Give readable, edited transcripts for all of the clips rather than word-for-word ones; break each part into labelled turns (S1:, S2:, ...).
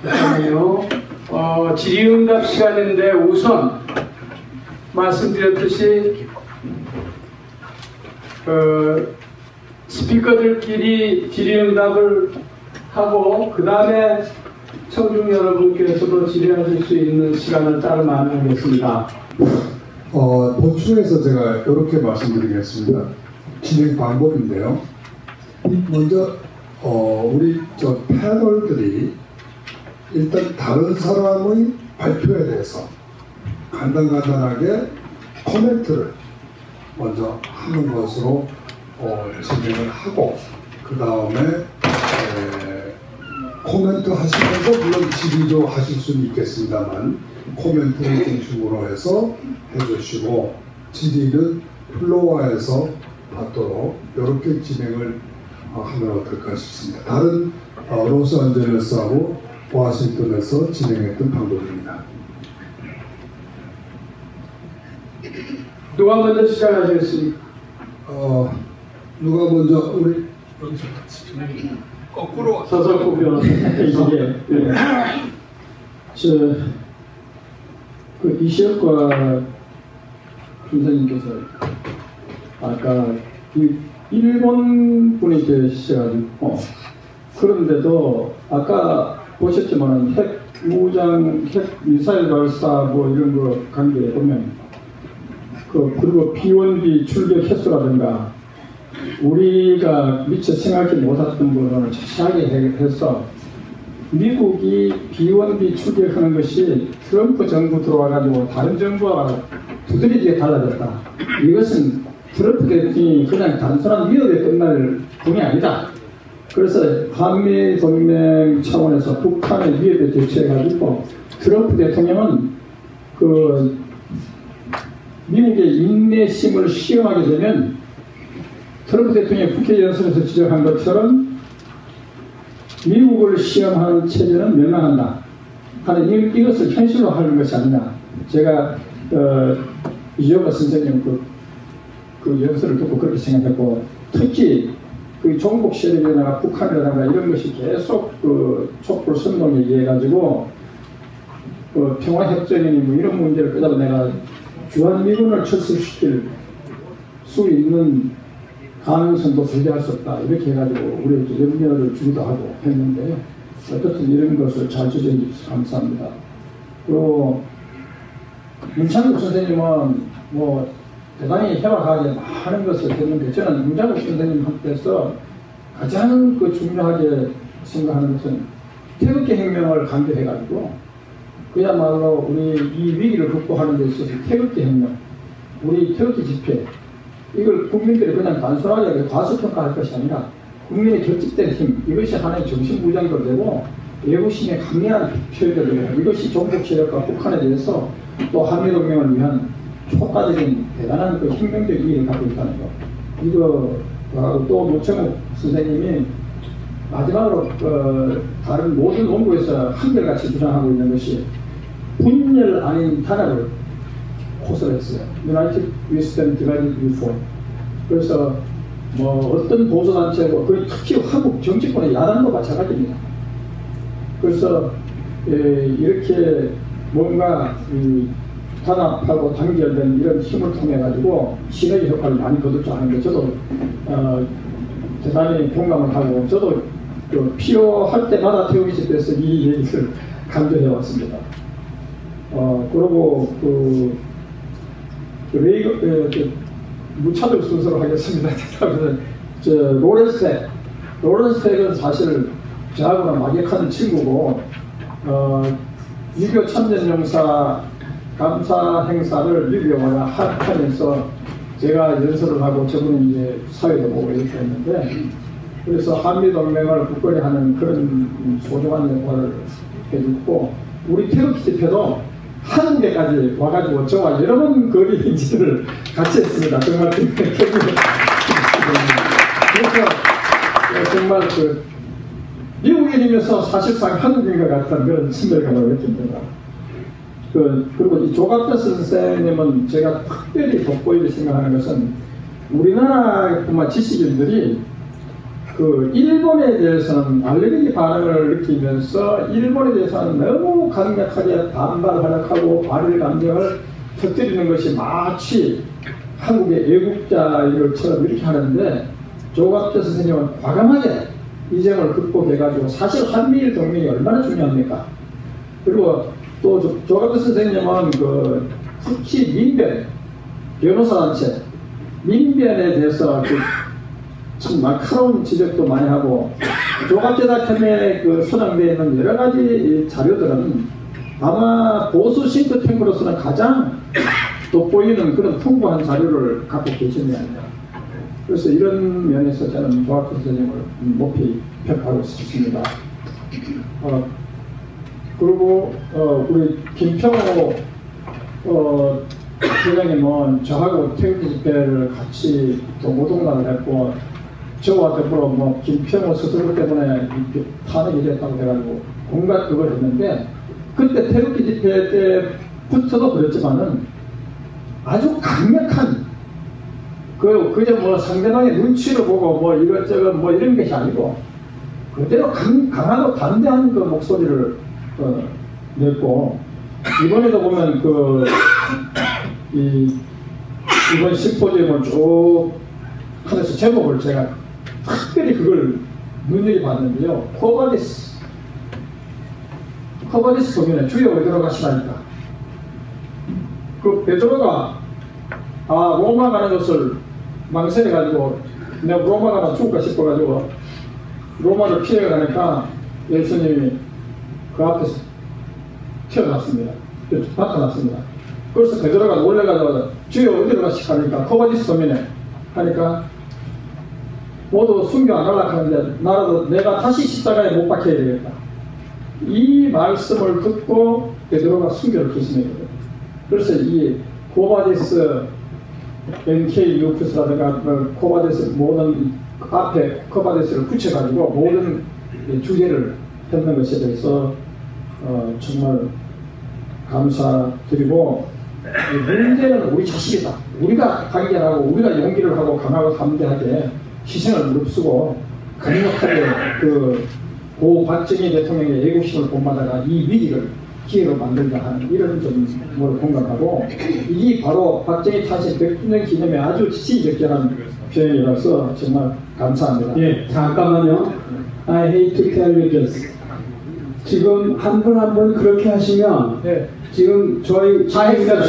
S1: 잠깐만요. 질의응답 시간인데 우선 말씀드렸듯이 스피커들끼리 질의응답을 하고 그 다음에 청중 여러분께서도 질의하실 수 있는 시간을 따로 마련하겠습니다.
S2: 보충해서 제가 이렇게 말씀드리겠습니다. 진행 방법인데요. 먼저 우리 패널들이 일단 다른 사람의 발표에 대해서 간단하게 코멘트를 먼저 하는 것으로 진행을 하고 그 다음에 코멘트 하시면서 물론 질의도 하실 수는 있겠습니다만 코멘트를 중심으로 해서 해주시고 질의는 플로어에서 받도록 이렇게 진행을 하면 어떨까 싶습니다. 다른 로스앤젤레스하고 워싱턴에서 진행했던 방법입니다.
S1: 누가 먼저 시작하시겠습니까?
S2: 누가 먼저 우리 여기서 거꾸로
S1: 서석구 변호사. 이시혁과 준사님께서 아까 일본 분이 계셔가지고 그런데도 아까 보셨지만 핵 무장, 핵 미사일 발사 뭐 이런 거 관계에 보면 그리고 B1B 출격 횟수라든가 우리가 미처 생각지 못했던 부분을 자세하게 해서 미국이 B1B 출격하는 것이 트럼프 정부 들어와가지고 다른 정부와 두드러지게 달라졌다. 이것은 트럼프 대통령이 그냥 단순한 위협에 끝날 분이 아니다. 그래서 한미 동맹 차원에서 북한의 위협에 대처해가지고 트럼프 대통령은 미국의 인내심을 시험하게 되면 트럼프 대통령이 국회 연설에서 지적한 것처럼 미국을 시험하는 체제는 멸망한다 하는 이것을 현실로 하는 것이 아니냐. 제가 이재호가 선생님 그 연설을 듣고 그렇게 생각했고 특히 종북 세력이나 북한이라든가 이런 것이 계속 촛불 선동에 의해 가지고 평화협정이니 뭐 이런 문제를 끄다가 내가 주한미군을 철수시킬 수 있는 가능성도 배제할 수 없다 이렇게 해가지고 우리에게 염려를 주기도 하고 했는데 어쨌든 이런 것을 잘 지적해 주셔서 감사합니다. 그리고 문창국 선생님은 뭐 대단히 해박하게 많은 것을 했는데 저는 문창국 선생님한테서 가장 중요하게 생각하는 것은 태극기 혁명을 강조해가지고 그야말로 우리 이 위기를 극복하는 데 있어서 태극기 혁명, 우리 태극기 집회 이걸 국민들이 그냥 단순하게 과소평가할 것이 아니라 국민의 결집된 힘 이것이 하나의 정신무장도 되고 외부심의 강렬한 표현도 되고 이것이 종북 세력과 북한에 대해서 또 한미동맹을 위한 효과적인 대단한 혁명적 이익을 갖고 있다는 거. 이거 또 노청욱 선생님이 마지막으로 다른 모든 원고에서 한결같이 주장하고 있는 것이 분열 아닌 단합을 호소했어요. United We Stand Divided We Fall. 그래서 뭐 어떤 보수단체고 특히 한국 정치권의 야당도 마찬가지입니다. 그래서 이렇게 뭔가 단합하고 단결된 이런 힘을 통해 가지고 시너지 효과를 많이 거둘 하는데 저도 대단히 공감을 하고 저도 필요할 때마다 태우기 집에서 이 얘기를 강조해 왔습니다. 그리고 무차별 순서로 하겠습니다. 로렌스 팩은 사실 저하고는 막역하는 친구고 6.25 참전용사 감사 행사를 미국에 와야 하면서 제가 연설을 하고 저분은 이제 사회도 보고 이렇게 했는데 그래서 한미동맹을 굳건히 하는 그런 소중한 역할을 해줬고 우리 태극기 집회도 한국에까지 와가지고 저와 여러 번 거리 행진을 같이 했습니다. 정말 그래서 정말 미국인이면서 사실상 한국인 것 같은 그런 친밀감을 느낍니다. 그리고 이 조갑대 선생님은 제가 특별히 돋보이게 생각하는 것은 우리나라뿐만 지식인들이 그 일본에 대해서는 알레르기 반응을 느끼면서 일본에 대해서는 너무 강력하게 반발하고 발일 감정을 터뜨리는 것이 마치 한국의 애국자일처럼 이렇게 하는데 조갑재 선생님은 과감하게 이 점을 극복해가지고 사실 한미일 동맹이 얼마나 중요합니까? 그리고 또 조갑재 선생님은 그 특히 민변 변호사단체 민변에 대해서 참 날카로운 지적도 많이 하고 조갑재단체에 그 소장되어 있는 여러 가지 자료들은 아마 보수 싱크탱크로서는 가장 돋보이는 그런 풍부한 자료를 갖고 계십니다. 그래서 이런 면에서 저는 조갑재 선생님을 높이 평가하고 싶습니다. 그리고 우리 김평호 회장님은 저하고 태극기 집회를 같이 동고동락을 했고 저와 더불어 뭐 김평호 스스로 때문에 탄핵이 됐다고 해가지고 온갖 그걸 했는데 그때 태극기 집회 때부터도 그랬지만은 아주 강력한 그저 뭐 상대방의 눈치를 보고 뭐 이것저것 뭐 이런 것이 아니고 그대로 강하고 담대한 그 목소리를 냈고 이번에도 보면 이번 심포지엄을 쭉 하면서 제목을 제가 특별히 그걸 눈여겨봤는데요. 코바디스 보면은 주여 왜 들어가시라니까. 그 베드로가 로마 가는 것을 망설여가지고 내가 로마 가면 죽을까 싶어가지고 로마를 피해가니까 예수님이 그 앞에서 튀어나왔습니다. 나타났습니다. 그래서 베드로가 놀래가지고 주여 어디로 가시니까 코바디스 도면에 하니까 모두 순교 안 하려고 하는데 나라도 내가 다시 십자가에 못 박혀야 되겠다. 이 말씀을 듣고 베드로가 순교를 결심했거든요. 그래서 이 코바디스 NK 뉴크스라든가 코바디스 모든 앞에 코바디스를 붙여가지고 모든 주제를 했는 것에 대해서 정말 감사드리고 문제는 우리 자식이다. 우리가 단결하고 우리가 용기를 하고 강하고 담대하게 희생을 무릅쓰고 강력하게 고 박정희 대통령의 애국심을 본받아가 이 위기를 기회로 만들자 하는 이런 점을 공감하고 이 바로 박정희 탄생 100주년 기념에 아주 시적절한 표현이라서 정말 감사합니다.
S3: 예, 잠깐만요. I hate to tell you this. 지금 한 분 한 분 그렇게 하시면
S1: 네.
S3: 지금 저희
S1: 그러니까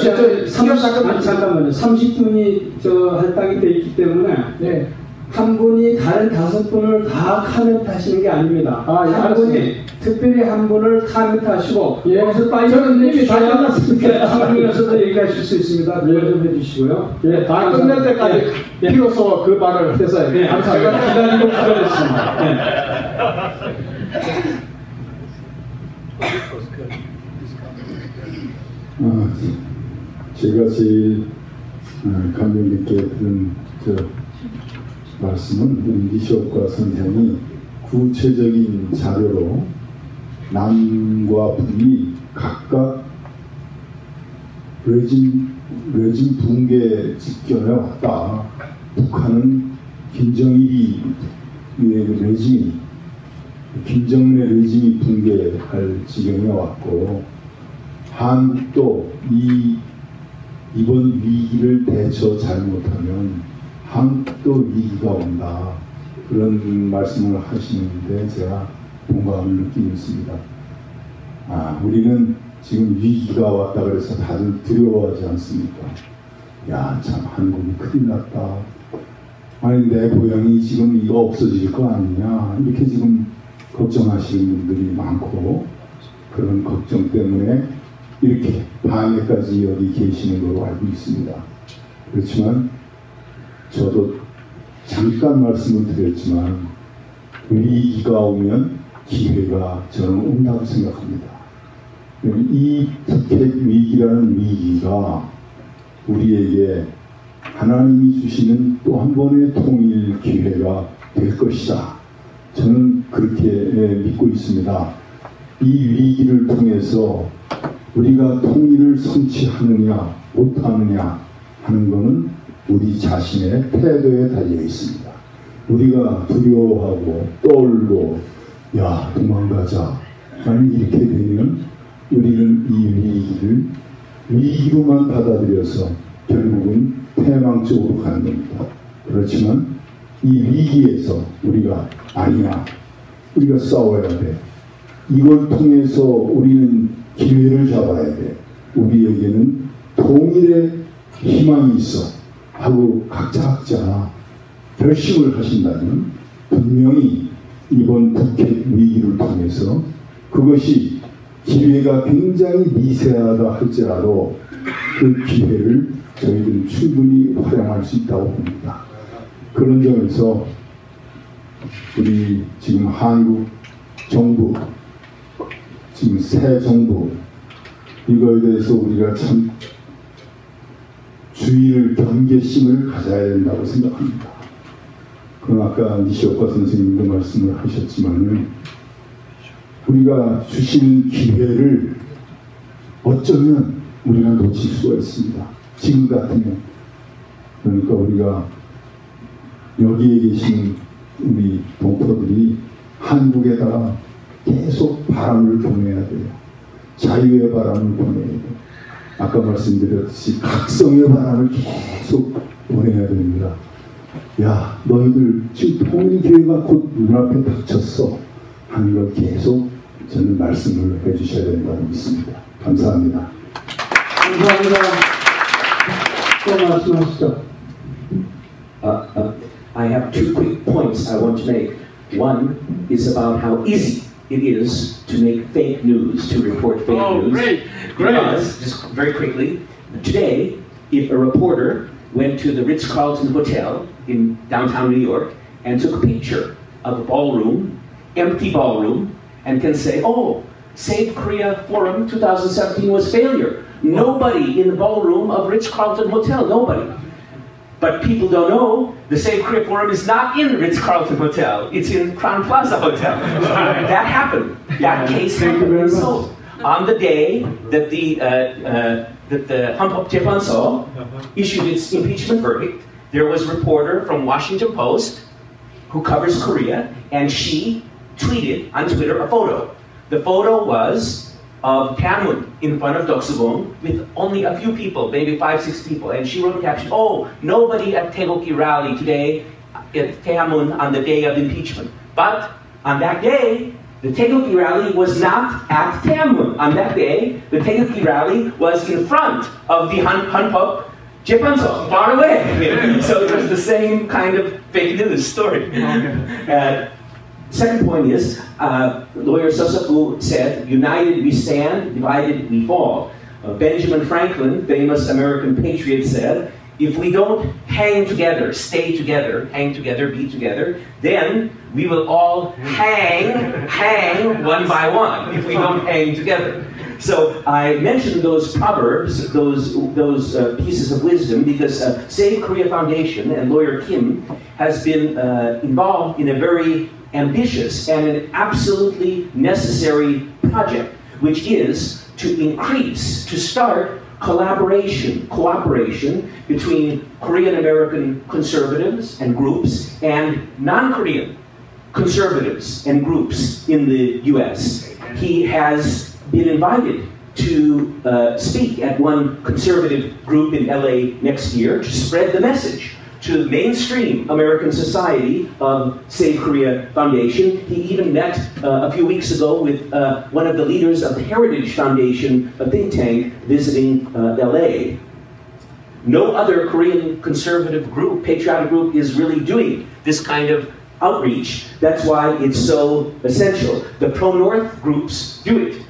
S3: 잠깐만요. 30분이 할당이 돼 있기 때문에
S1: 네.
S3: 한 분이 다른 5분을 다 카멘트 하시는 게 아닙니다.
S1: 예,
S3: 한 분이 특별히 한 분을 카멘트 하시고
S1: 예,
S3: 저는 이미 다 끝났으니까 한분에서도 얘기하실 수 있습니다. 그걸 좀 해주시고요.
S1: 예, 다 끝날 때까지 비로소 그 말을 해서
S3: 네,
S1: 감사합니다.
S3: 제가 기다리고 기다렸습니다. 네.
S4: 제가 제일 감명 깊게 들은 말씀은 우리 니시오카 선생이 구체적인 자료로 남과 북이 각각 레짐 붕괴 직전에 왔다. 북한은 김정일의 레짐이 김정은의 레짐이 붕괴할 지경에 왔고 한국도 이번 위기를 대처 잘못하면 한국도 위기가 온다. 그런 말씀을 하시는데 제가 공감을 느끼고 있습니다. 우리는 지금 위기가 왔다 그래서 다들 두려워하지 않습니까? 야, 참 한국이 큰일 났다. 아니 내 고향이 지금 이거 없어질 거 아니냐 이렇게 지금 걱정하시는 분들이 많고 그런 걱정 때문에 이렇게 방해까지 여기 계시는 걸로 알고 있습니다. 그렇지만 저도 잠깐 말씀을 드렸지만 위기가 오면 기회가 저는 온다고 생각합니다. 이 특혜 위기라는 위기가 우리에게 하나님이 주시는 또 한 번의 통일 기회가 될 것이다. 저는 그렇게 믿고 있습니다. 이 위기를 통해서 우리가 통일을 성취하느냐 못하느냐 하는 것은 우리 자신의 태도에 달려 있습니다. 우리가 두려워하고 떨고 야 도망가자 아니 이렇게 되면 우리는 이 위기로만 받아들여서 결국은 패망 쪽으로 가는 겁니다. 그렇지만 이 위기에서 우리가 아니야 우리가 싸워야 돼. 이걸 통해서 우리는 기회를 잡아야 돼. 우리에게는 통일의 희망이 있어 하고 각자 결심을 하신다면 분명히 이번 북핵 위기를 통해서 그것이 기회가 굉장히 미세하다 할지라도 그 기회를 저희들은 충분히 활용할 수 있다고 봅니다. 그런 점에서 우리 지금 한국 정부, 지금 새 정부 이거에 대해서 우리가 참 주의를 경계심을 가져야 된다고 생각합니다. 그럼 아까 니시오카 선생님도 말씀을 하셨지만은 우리가 주신 기회를 어쩌면 우리가 놓칠 수가 있습니다. 지금 같으면. 그러니까 우리가 여기에 계신 우리 동포들이 한국에다가 계속 바람을 보내야 돼요. 자유의 바람을 보내야 돼요. 아까 말씀드렸듯이 각성의 바람을 계속 보내야 됩니다. 야, 너희들 지금 통일기회가 곧 눈앞에 닥쳤어 하는 걸 계속 저는 말씀을 해주셔야 된다고 믿습니다. 감사합니다.
S3: 감사합니다. 또 말씀하시죠.
S5: I have two quick points I want to make. One is about how easy it is to make fake news, to report fake news.
S2: Great.
S5: Because, just very quickly, today, if a reporter went to the Ritz-Carlton Hotel in downtown New York and took a picture of a ballroom, empty ballroom, and can say, oh, Save Korea Forum 2017 was failure. Nobody in the ballroom of Ritz-Carlton Hotel, nobody. But people don't know the Save Korea Forum is not in Ritz-Carlton Hotel. It's in Crown Plaza Hotel. That happened. That case happened. So, on the day that the 헌법재판소 issued its impeachment verdict, there was a reporter from Washington Post who covers Korea, and she tweeted on Twitter a photo. The photo was of Panmun in front of Doksugon with only a few people, maybe 5-6 people, and she wrote a caption, oh, nobody at Taegoki rally today at Panmun on the day of impeachment. But on that day, the Taegoki rally was not at Panmun. On that day, the Taegoki rally was in front of the Hanpop Jepanso, far away. So it was the same kind of fake news story. Second point is, lawyer Sosaku said, united we stand, divided we fall. Benjamin Franklin, famous American patriot, said, if we don't hang together, stay together, hang together, be together, then we will all hang one by one if we don't hang together. So I mentioned those proverbs, those pieces of wisdom, because Save Korea Foundation and lawyer Kim has been involved in a very ambitious and an absolutely necessary project, which is to start cooperation between Korean American conservatives and groups and non-Korean conservatives and groups in the US. He has been invited to speak at one conservative group in LA next year to spread the message to mainstream American society of Save Korea Foundation. He even met a few weeks ago with one of the leaders of the Heritage Foundation, a think tank, visiting LA. No other Korean conservative group, patriotic group, is really doing this kind of outreach. That's why it's so essential. The pro-North groups do it.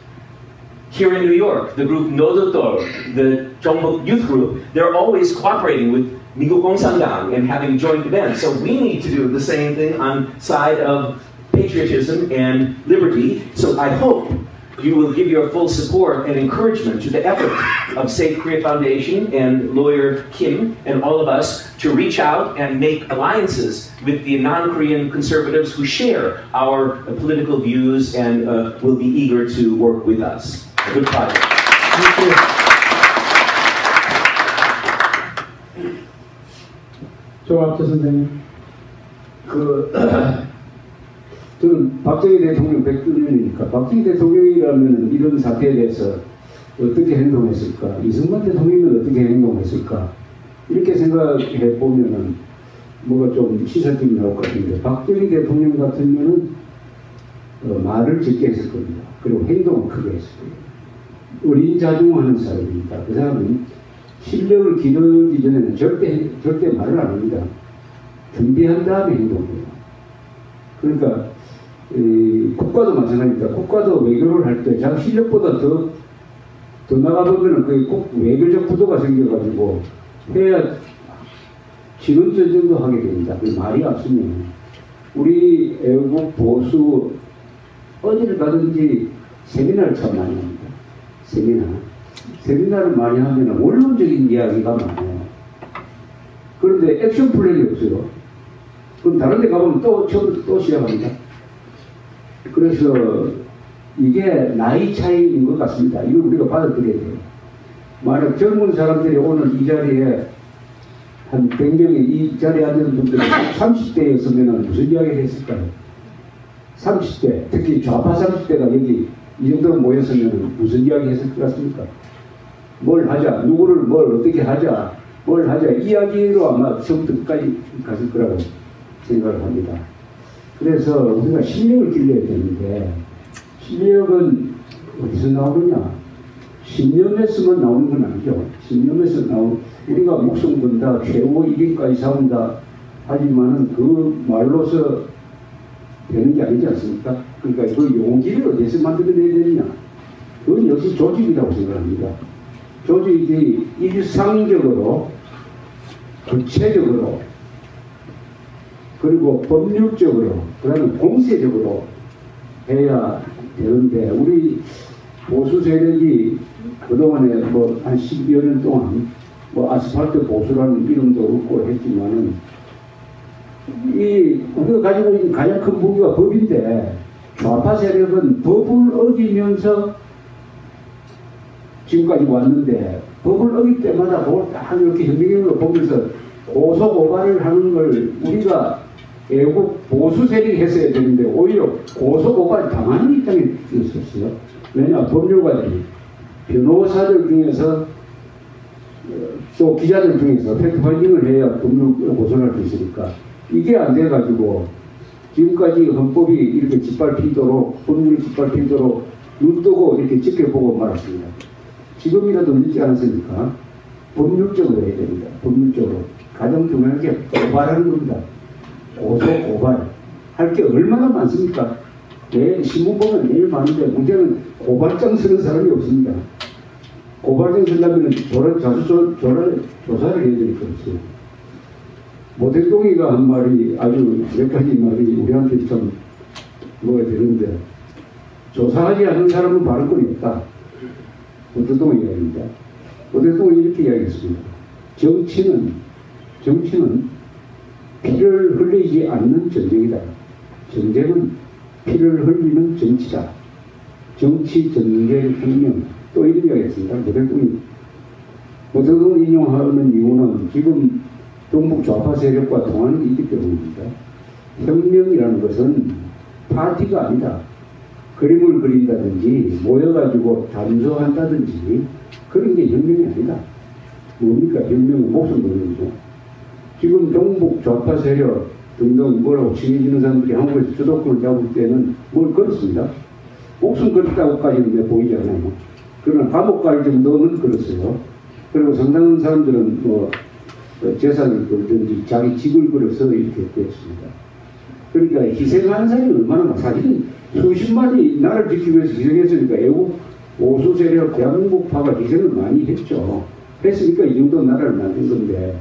S5: Here in New York, the group Nodotor, the Jongbuk Youth Group, they're always cooperating with Migu Gongsangdang and having joint events. So we need to do the same thing on side of patriotism and liberty. So I hope you will give your full support and encouragement to the effort of Save Korea Foundation and lawyer Kim and all of us to reach out and make alliances with the non-Korean conservatives who share our political views and will be eager to work with us. A good project.
S3: Thank you. 조합재 선생님.
S6: 저는 박정희 대통령 100주년이니까 박정희 대통령이라면 이런 사태에 대해서 어떻게 행동했을까? 이승만 대통령은 어떻게 행동했을까? 이렇게 생각해 보면은 뭐가 좀 시사점이 나올 것 같은데 박정희 대통령 같은 경우는 말을 적게 했을 겁니다. 그리고 행동을 크게 했을 거예요. 어린 자중하는 사람입니다. 그 사람은 실력을 기르기 전에는 절대 말을 안 합니다. 준비한 다음에 행동해요. 그러니까 국가도 마찬가지입니다. 국가도 외교를 할 때 자기 실력보다 더 나가보면 그게 꼭 외교적 구도가 생겨가지고 해야 진원전쟁도 하게 됩니다. 그 말이 없으면 우리 애국 보수 어디를 가든지 세미나를 참 많이 합니다. 세미나를 많이 하면 원론적인 이야기가 많아요. 그런데 액션 플랜이 없어요. 그럼 다른 데 가보면 처음부터 또 시작합니다. 그래서 이게 나이 차이인 것 같습니다. 이걸 우리가 받아들여야 돼요. 만약 젊은 사람들이 오늘 이 자리에 한 100명이 이 자리에 앉은 분들이 30대였으면 무슨 이야기를 했을까요? 30대, 특히 좌파 30대가 여기 이 정도로 모였으면 무슨 이야기 했을 것 같습니까? 뭘 하자, 누구를 뭘 어떻게 하자, 뭘 하자, 이야기로 아마 처음부터 끝까지 갔을 거라고 생각을 합니다. 그래서 우리가 실력을 길러야 되는데, 실력은 어디서 나오느냐? 신념에서만 나오는 건 아니죠. 신념에서 우리가 목숨 건다, 최후 이기까지 싸운다 하지만은 그 말로서 되는 게 아니지 않습니까? 그러니까 그 용기를 어디서 만들어내야 되느냐? 그건 역시 조직이라고 생각합니다. 조직이 일상적으로, 구체적으로, 그리고 법률적으로, 그 다음에 공세적으로 해야 되는데, 우리 보수 세력이 그동안에 한 10여 년 동안 아스팔트 보수라는 이름도 얻고 했지만은, 우리가 가지고 있는 가장 큰 무기가 법인데, 좌파 세력은 법을 어기면서 지금까지 왔는데, 법을 어길 때마다 그걸 딱 이렇게 현명으로 보면서 고소고발을 하는 걸 우리가 애국 보수 세력이 했어야 되는데, 오히려 고소고발 당하는 입장에 있었어요. 왜냐, 법률가들이 변호사들 중에서 또 기자들 중에서 팩트파인딩을 해야 법률 고소를 할 수 있으니까 이게 안 돼가지고 지금까지 헌법이 이렇게 짓밟히도록, 법률이 짓밟히도록 눈 뜨고 이렇게 지켜보고 말았습니다. 지금이라도 늦지 않았으니까 법률적으로 해야 됩니다. 법률적으로. 가장 중요한 게 고발하는 겁니다. 고소, 고발. 할 게 얼마나 많습니까? 매일 신문 보면 매일 많은데 문제는 고발장 쓰는 사람이 없습니다. 고발장 쓰려면 조사를 해야 되니까 없어요. 모택동이가 한 말이 아주 몇 가지 말이 우리한테 참 뭐가 되는데, 조사하지 않는 사람은 발언권이 없다. 모택동의 이야기입니다. 모택동은 이렇게 이야기했습니다. 정치는 피를 흘리지 않는 전쟁이다. 전쟁은 피를 흘리는 정치다. 정치, 전쟁, 혁명. 또 이런 이야기 했습니다. 모택동을 인용하는 이유는 지금 종북 좌파 세력과 동안이 있기 때문입니다. 혁명이라는 것은 파티가 아니다. 그림을 그린다든지 모여가지고 담소한다든지 그런 게 혁명이 아니다. 뭡니까? 혁명은 목숨 걸는 거죠. 지금 종북 좌파 세력 등등 뭐라고 칭해지는 사람들이 한국에서 주도권을 잡을 때는 뭘 걸었습니다. 목숨 걸었다고까지는 보이지 않아요. 그러나 감옥 갈 정도는 걸었어요. 그리고 상당한 사람들은 재산을 걸든지 자기 집을 걸어서 이렇게 됐습니다. 그러니까 희생하는 사람이 얼마나 많아. 사실은 수십만이 나라를 지키기 위해서 희생했으니까 애국 보수 세력 대한민국파가 희생을 많이 했죠. 했으니까 이 정도 나라를 만든 건데,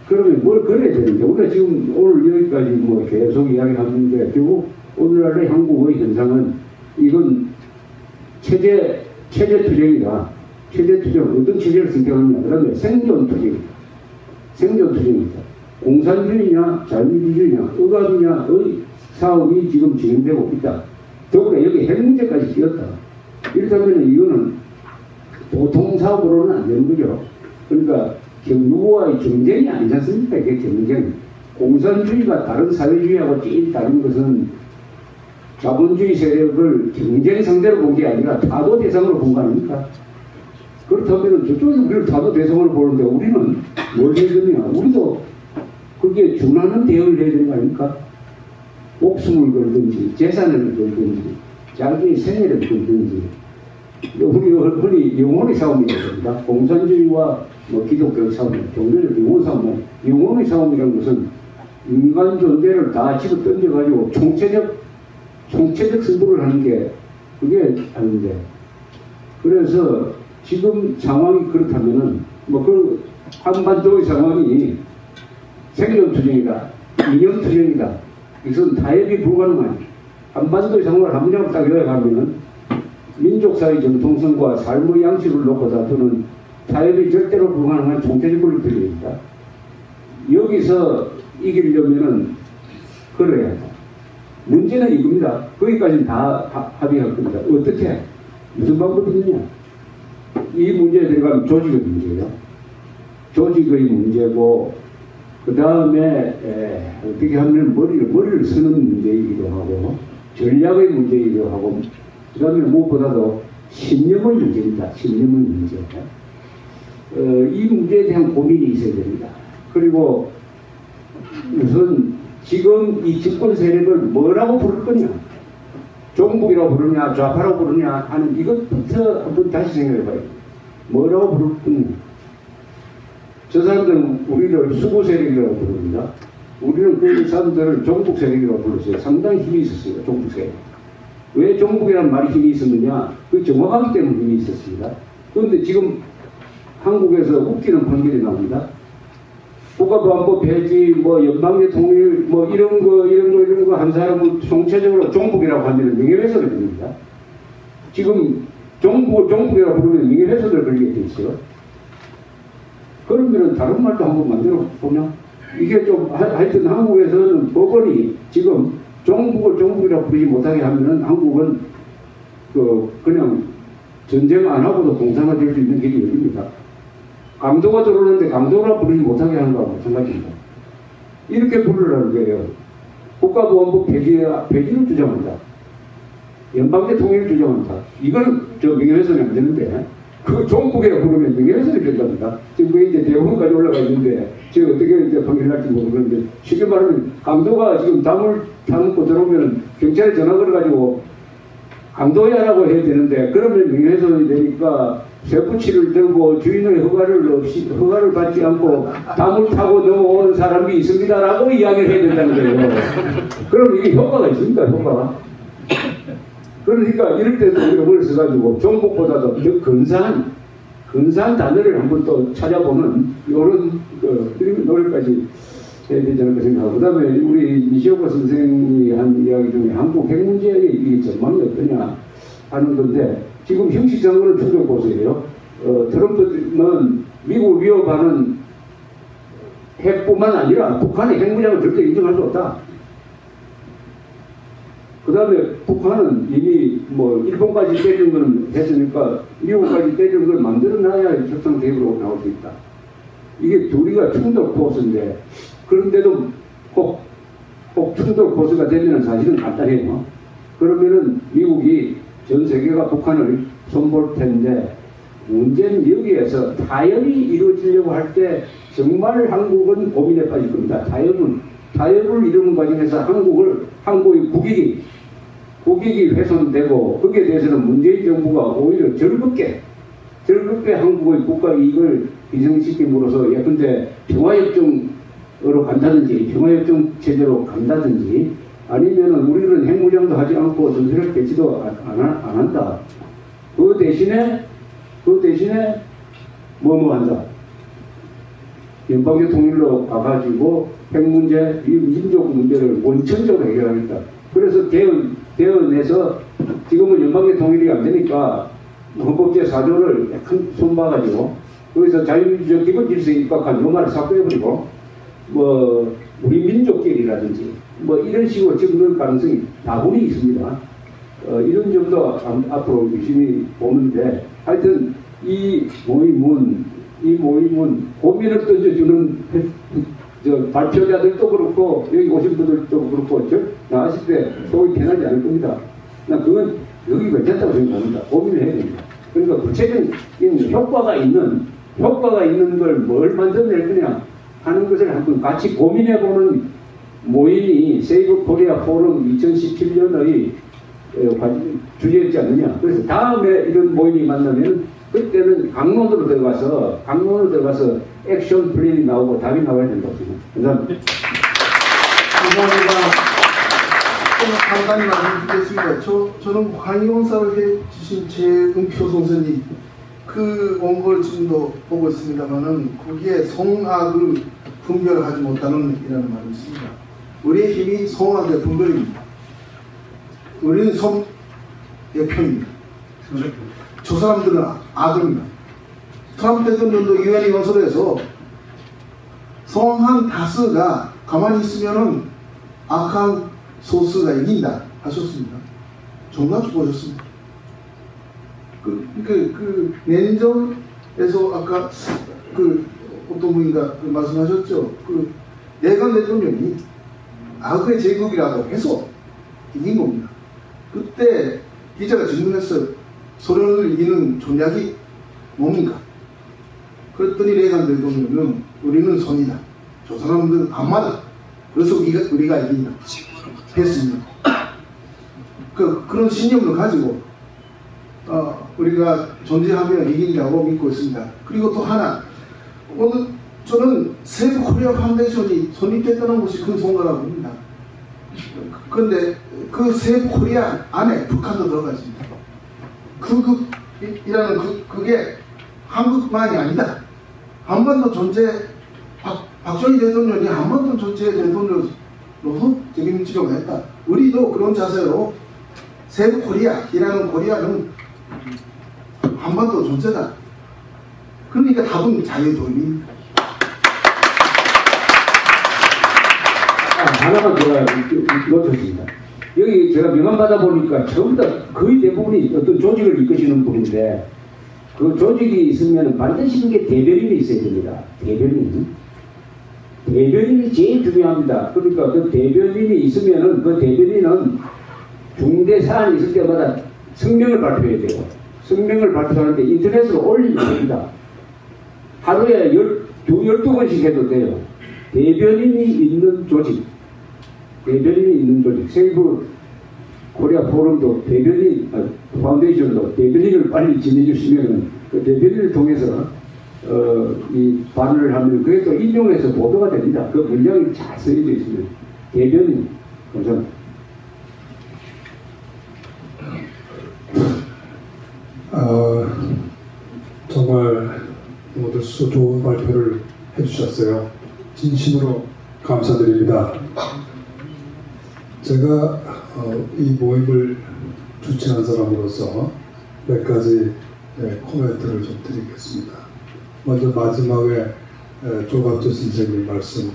S6: 그러면 뭘 그래야 되는데, 우리가 지금 오늘 여기까지 계속 이야기하는데, 결국 오늘날의 한국의 현상은 이건 체제 투쟁이다. 체제 투쟁, 어떤 체제를 선택하느냐. 그 다음에 생존 투쟁입니다. 공산주의냐, 자유주의냐, 억압이냐의 사업이 지금 진행되고 있다. 더구나 여기 핵 문제까지 끼었다. 이렇다면 이거는 보통 사업으로는 안 되는 거죠. 그러니까 누구와의 경쟁이 아니지 않습니까? 이게 경쟁. 공산주의가 다른 사회주의하고 제일 다른 것은 자본주의 세력을 경쟁 상대로 본 게 아니라 타도 대상으로 본 거 아닙니까? 그렇다면 저쪽이 우리를 타도 대상으로 보는데 우리는 뭘 해야 되냐? 우리도 그게 준하는 대응을 해야 되는 거 아닙니까? 목숨을 걸든지 재산을 걸든지 자기의 생애를 걸든지 우리 흔히 영혼의 싸움이라고 합니다. 공산주의와 기독교 싸움, 종교적 영혼 싸움, 영혼의 싸움이라는 것은 인간 존재를 다 집어 던져가지고 총체적 승부를 하는 게 그게 아닌데, 그래서 지금 상황이 그렇다면은 그 한반도의 상황이 생존투쟁이다, 이념투쟁이다, 이것은 타협이 불가능한 한반도의 상황을 한번이라고 딱 요약하면은 민족사회 정통성과 삶의 양식을 놓고 다투는 타협이 절대로 불가능한 총체적 권력들입니다. 여기서 이기려면은 그래야 한다. 문제는 이겁니다. 거기까지는 다 합의할 겁니다. 어떻게? 무슨 방법이 있느냐? 이 문제에 들어가면 조직의 문제예요. 조직의 문제고, 그 다음에 어떻게 하면 머리를 쓰는 문제이기도 하고, 전략의 문제이기도 하고, 그 다음에 무엇보다도 신념의 문제입니다. 신념의 문제. 이 문제에 대한 고민이 있어야 됩니다. 그리고 우선 지금 이 집권 세력을 뭐라고 부를 거냐, 종북이라고 부르냐, 좌파라고 부르냐 하는 이것부터 한번 다시 생각해 봐요. 뭐라고 부를 거냐. 저 사람들은 우리를 수구 세력이라고 부릅니다. 우리는 그 사람들을 종북 세력이라고 불렀어요. 상당히 힘이 있었어요. 종북 세력. 왜 종북이라는 말이 힘이 있었느냐? 그 정확하기 때문에 힘이 있었습니다. 그런데 지금 한국에서 웃기는 판결이 나옵니다. 국가보안법 폐지, 연방제 통일, 이런 거 한 사람은 총체적으로 종북이라고 하면 명예훼손이 됩니다. 지금 종북이라고 부르면 명예훼손을 걸리게 돼 있어요. 그러면 다른 말도 한번 만들어 보면 이게 좀 하여튼 한국에서는 법원이 지금 종북을 종북이라고 부르지 못하게 하면은 한국은 그냥 전쟁 안 하고도 공산화 될 수 있는 길이 열립니다. 강도가 들어오는데 강도라 부르지 못하게 하는 거하고 마찬가지입니다. 이렇게 부르라는 거예요. 국가보안법 폐지를 주장한다. 연방제 통일을 주장한다. 이건 명예훼손이 안 되는데, 그 종북이라고 부르면 명예훼손이 된답니다. 지금 그게 이제 대법원까지 올라가 있는데, 제가 어떻게 이제 판결 날지 모르겠는데, 쉽게 말하면 강도가 지금 담을 타놓고 들어오면 경찰에 전화 걸어가지고 강도야라고 해야 되는데, 그러면 명예훼손이 되니까 쇠붙이를 들고 주인의 허가를 받지 않고 담을 타고 넘어온 사람이 있습니다라고 이야기를 해야 된다는 거예요. 그럼 이게 효과가 있습니까? 효과가? 그러니까 이럴 때도 우리가 뭘 써가지고 종북보다도 더 근사한 단어를 한번 또 찾아보는 이런 노력까지 해야 되지 않을까 생각하고, 그 다음에 우리 니시오카 선생이 한 이야기 중에 한국 핵 문제의 이 전망이 어떠냐 하는 건데, 지금 형식상으로는 충돌 고소예요. 트럼프는 미국을 위협하는 핵뿐만 아니라 북한의 핵무장을 절대 인정할 수 없다. 그 다음에 북한은 이미 일본까지 때리는 건 했으니까 미국까지 때리는 걸 만들어놔야 협상 대으로 나올 수 있다. 이게 둘이가 충돌 고소인데, 그런데도 꼭 충돌 고소가 되면 사실은 간단해요. 그러면은 미국이 전 세계가 북한을 손볼 텐데, 문제는 여기에서 타협이 이루어지려고 할 때 정말 한국은 고민에 빠질 겁니다. 타협을 이루는 과정에서 한국의 국익이 훼손되고, 거기에 대해서는 문재인 정부가 오히려 즐겁게 한국의 국가 이익을 희생시킴으로써 예컨대 평화협정으로 간다든지, 평화협정 체제로 간다든지, 아니면은 우리는 핵무장도 하지 않고 전술핵 배치도 안 한다. 그 대신에 뭐 한다. 연방제 통일로 가가지고 핵 문제, 이 민족 문제를 원천적으로 해결하겠다. 그래서 대언에서 지금은 연방제 통일이 안 되니까 헌법제 4조를 약간 손봐가지고 거기서 자유민주적 기본 질서에 입각한 요 말을 싹 빼버리고 우리 민족끼리라든지 이런 식으로 지금 넣을 가능성이 다분히 있습니다. 이런 점도 앞으로 열심히 보는데, 하여튼 이 모임은 고민을 던져주는 저 발표자들도 그렇고 여기 오신 분들도 그렇고 저 나가실 때 속이 편하지 않을 겁니다. 나 그건 여기 괜찮다고 생각합니다. 고민을 해야 됩니다. 그러니까 구체적인 효과가 있는 걸 뭘 만들어낼 거냐 하는 것을 한번 같이 고민해보는 모임이 세이브 코리아 포럼 2017년의 주제였지 않느냐. 그래서 다음에 이런 모임이 만나면 그때는 강론으로 들어가서 액션 플랜이 나오고 답이 나와야 된다고 생각합니다.
S7: 감사합니다. 간단히 말씀드리겠습니다. 저는 관이원사를 해주신 최은표 선생님 그 원고를 지금도 보고 있습니다만은 거기에 성악을 분별하지 못하는 이라는 말이 있습니다. 우리의 힘이 성악의 분별입니다. 우리는 성의 편입니다. 저 사람들은 악입니다. 트럼프 대통령도 유엔 연설에서 성한 다스가 가만히 있으면은 악한 소스가 이긴다 하셨습니다. 정답 보셨습니다. 그 내전에서 아까 어떤 분인가 말씀하셨죠. 내간 대통령이 악의 제국이라고 해서 이긴 겁니다. 그때 기자가 질문했어요. 소련을 이기는 전략이 뭡니까? 그랬더니 레이간 대통령은 우리는 선이다. 저 사람들은 악마다. 그래서 우리가 이긴다. 했습니다. 그런 신념을 가지고 우리가 존재하며 이긴다고 믿고 있습니다. 그리고 또 하나, 오늘 저는 세이브 코리아 파운데이션이 설립됐다는 것이 큰 성과라고 봅니다. 그런데 그 세이브 코리아 안에 북한도 들어가 있습니다. 그게 한국만이 아니다. 한반도 전체 박정희 대통령이 한반도 전체 대통령으로서 책임지려고 했다. 우리도 그런 자세로 세이브 코리아이라는 코리아는 한반도 전체다. 그러니까 답은 자유도입니다.
S6: 하나만 제가 놓쳤습니다. 여기 제가 명함 받아보니까 전부 다 거의 대부분이 어떤 조직을 이끄시는 분인데 그 조직이 있으면 반드시 그게 대변인이 있어야 됩니다. 대변인이 제일 중요합니다. 그러니까 그 대변인이 있으면은 그 대변인은 중대 사안이 있을 때마다 성명을 발표해야 돼요. 성명을 발표하는데 인터넷으로 올리면 됩니다. 하루에 12번씩 해도 돼요. 대변인이 있는 조직, 세이브 코리아 포럼도 파운데이션도 대변인을 빨리 지내주시면 그 대변인을 통해서 이 반응을 하면 그게 또 인용해서 보도가 됩니다. 그 문장이 잘 쓰여져 있으면 대변인. 감사합니다.
S8: 정말 모두 좋은 발표를 해주셨어요. 진심으로 감사드립니다. 제가 이 모임을 주최한 사람으로서 몇 가지 코멘트를 좀 드리겠습니다. 먼저 마지막에 조갑조 선생님 말씀,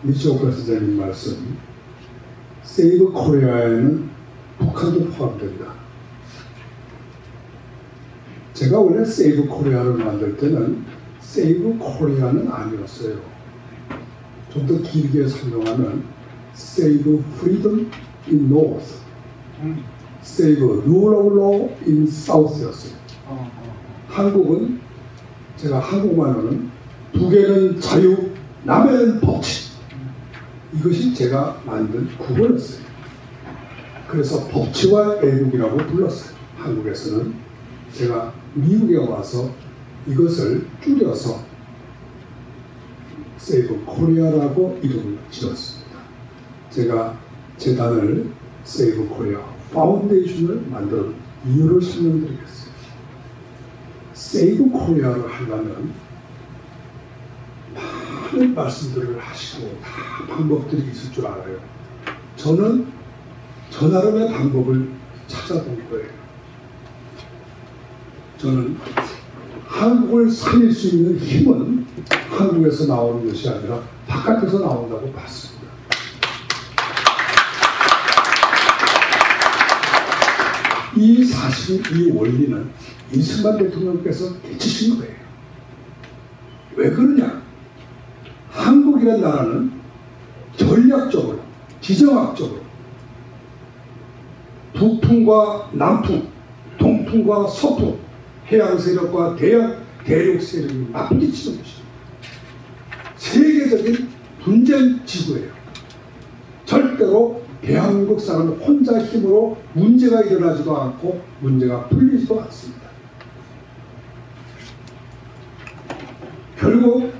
S8: 미치오카 선생님 말씀, 세이브 코리아에는 북한도 포함됩니다. 제가 원래 세이브 코리아를 만들 때는 세이브 코리아는 아니었어요. 좀 더 길게 설명하면 Save Freedom in North, Save Rule of Law in South였어요. 한국은 제가 한국말로는 북에는 자유, 남에는 법치. 이것이 제가 만든 구호였어요. 그래서 법치와 애국이라고 불렀어요. 한국에서는. 제가 미국에 와서 이것을 줄여서 세이브 코리아라고 이름을 지었습니다. 제가 재단을 세이브 코리아 파운데이션을 만든 이유를 설명드리겠습니다. 세이브 코리아를 하려면 많은 말씀들을 하시고 다 방법들이 있을 줄 알아요. 저는 저 나름의 방법을 찾아본 거예요. 저는 한국을 살릴 수 있는 힘은 한국에서 나오는 것이 아니라 바깥에서 나온다고 봤습니다. 이 사실, 이 원리는 이승만 대통령께서 깨치신 거예요. 왜 그러냐? 한국 한국이라는 나라는 전략적으로, 지정학적으로 북풍과 남풍, 동풍과 서풍, 해양 세력과 대륙 세력이 맞부딪히는 것이죠. 세계적인 분쟁 지구예요. 절대로 대한민국 사람 혼자 힘으로 문제가 일어나지도 않고 문제가 풀리지도 않습니다. 결국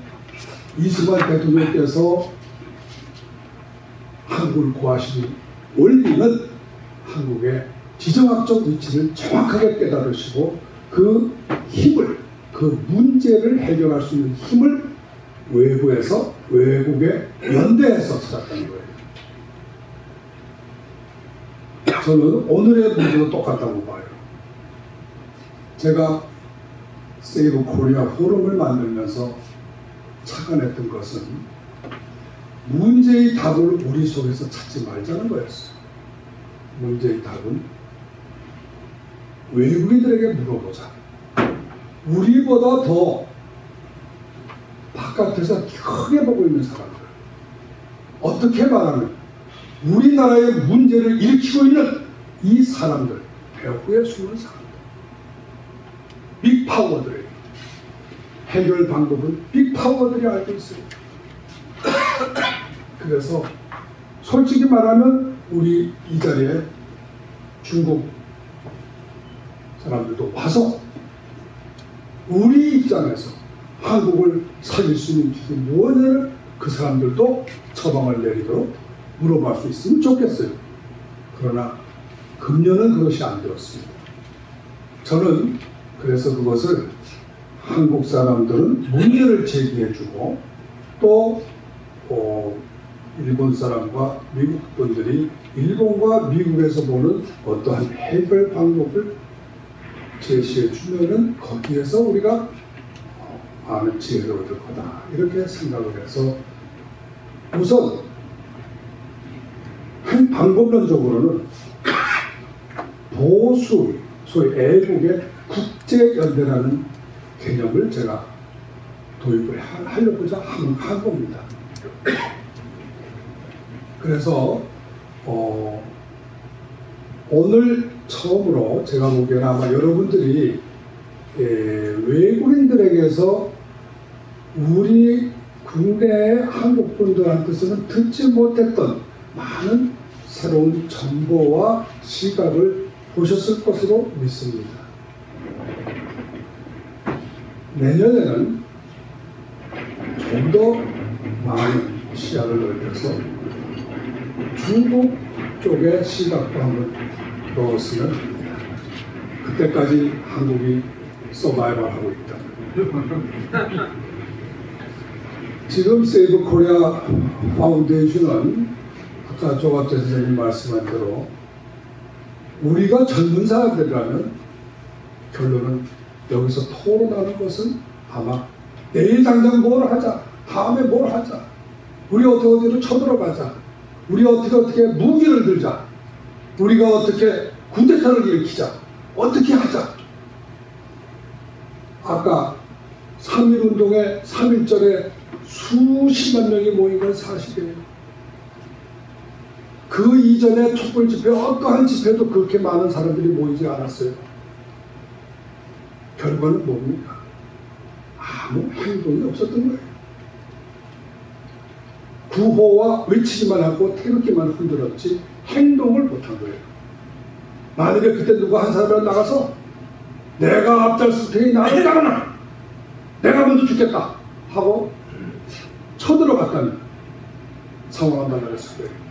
S8: 이승만 대통령께서 한국을 구하시는 원리는 한국의 지정학적 위치를 정확하게 깨달으시고 그 힘을, 그 문제를 해결할 수 있는 힘을 외부에서, 외국에 연대해서 찾았다는 거예요. 저는 오늘의 문제도 똑같다고 봐요. 제가 세이브 코리아 포럼을 만들면서 착안했던 것은 문제의 답을 우리 속에서 찾지 말자는 거였어요. 문제의 답은 외국인들에게 물어보자. 우리보다 더 바깥에서 크게 보고 있는 사람들, 어떻게 말하면 우리나라의 문제를 일으키고 있는 이 사람들, 배후에 숨은 사람들, 빅파워들에게 해결 방법은 빅파워들이 알고 있어요. 그래서 솔직히 말하면 우리 이 자리에 중국 사람들도 와서 우리 입장에서 한국을 살릴 수 있는 길이 무엇을 그 사람들도 처방을 내리도록 물어볼 수 있으면 좋겠어요. 그러나 금년은 그것이 안 되었습니다. 저는 그래서 그것을 한국 사람들은 문제를 제기해주고 또 일본 사람과 미국 분들이 일본과 미국에서 보는 어떠한 해결 방법을 제시해 주면은 거기에서 우리가 많은 지혜를 얻을 거다 이렇게 생각을 해서 우선 한 방법론적으로는 보수 소위 애국의 국제연대라는 개념을 제가 도입을 하려고자 한 겁니다. 그래서 오늘 처음으로 제가 보기에는 아마 여러분들이 외국인들에게서 우리 국내 한국 분들한테서는 듣지 못했던 많은 새로운 정보와 시각을 보셨을 것으로 믿습니다. 내년에는 좀 더 많은 시야를 넓혀서 중국 쪽의 시각도 한번 넣었으면 합니다. 그때까지 한국이 서바이벌하고 있다. 지금 세이브 코리아 파운데이션은 아까 조갑재 선생님 말씀한 대로 우리가 젊은 사람들이라면 결론은 여기서 토론하는 것은 아마 내일 당장 뭘 하자, 다음에 뭘 하자, 우리 어디로 쳐들어가자, 우리 어떻게 무기를 들자, 우리가 어떻게 군대타를 일으키자, 어떻게 하자. 아까 3.1운동에 3.1절에 수십만 명이 모인 건 사실이에요. 그 이전에 촛불 집회, 어떠한 집회도 그렇게 많은 사람들이 모이지 않았어요. 결과는 뭡니까? 아무 행동이 없었던 거예요. 구호와 외치기만 하고 태극기만 흔들었지 행동을 못한 거예요. 만약에 그때 누가 한 사람이 나가서 내가 앞장설 테니 나를 따라라, 내가 먼저 죽겠다 하고 쳐들어갔다면 상황은 달라졌을 거예요.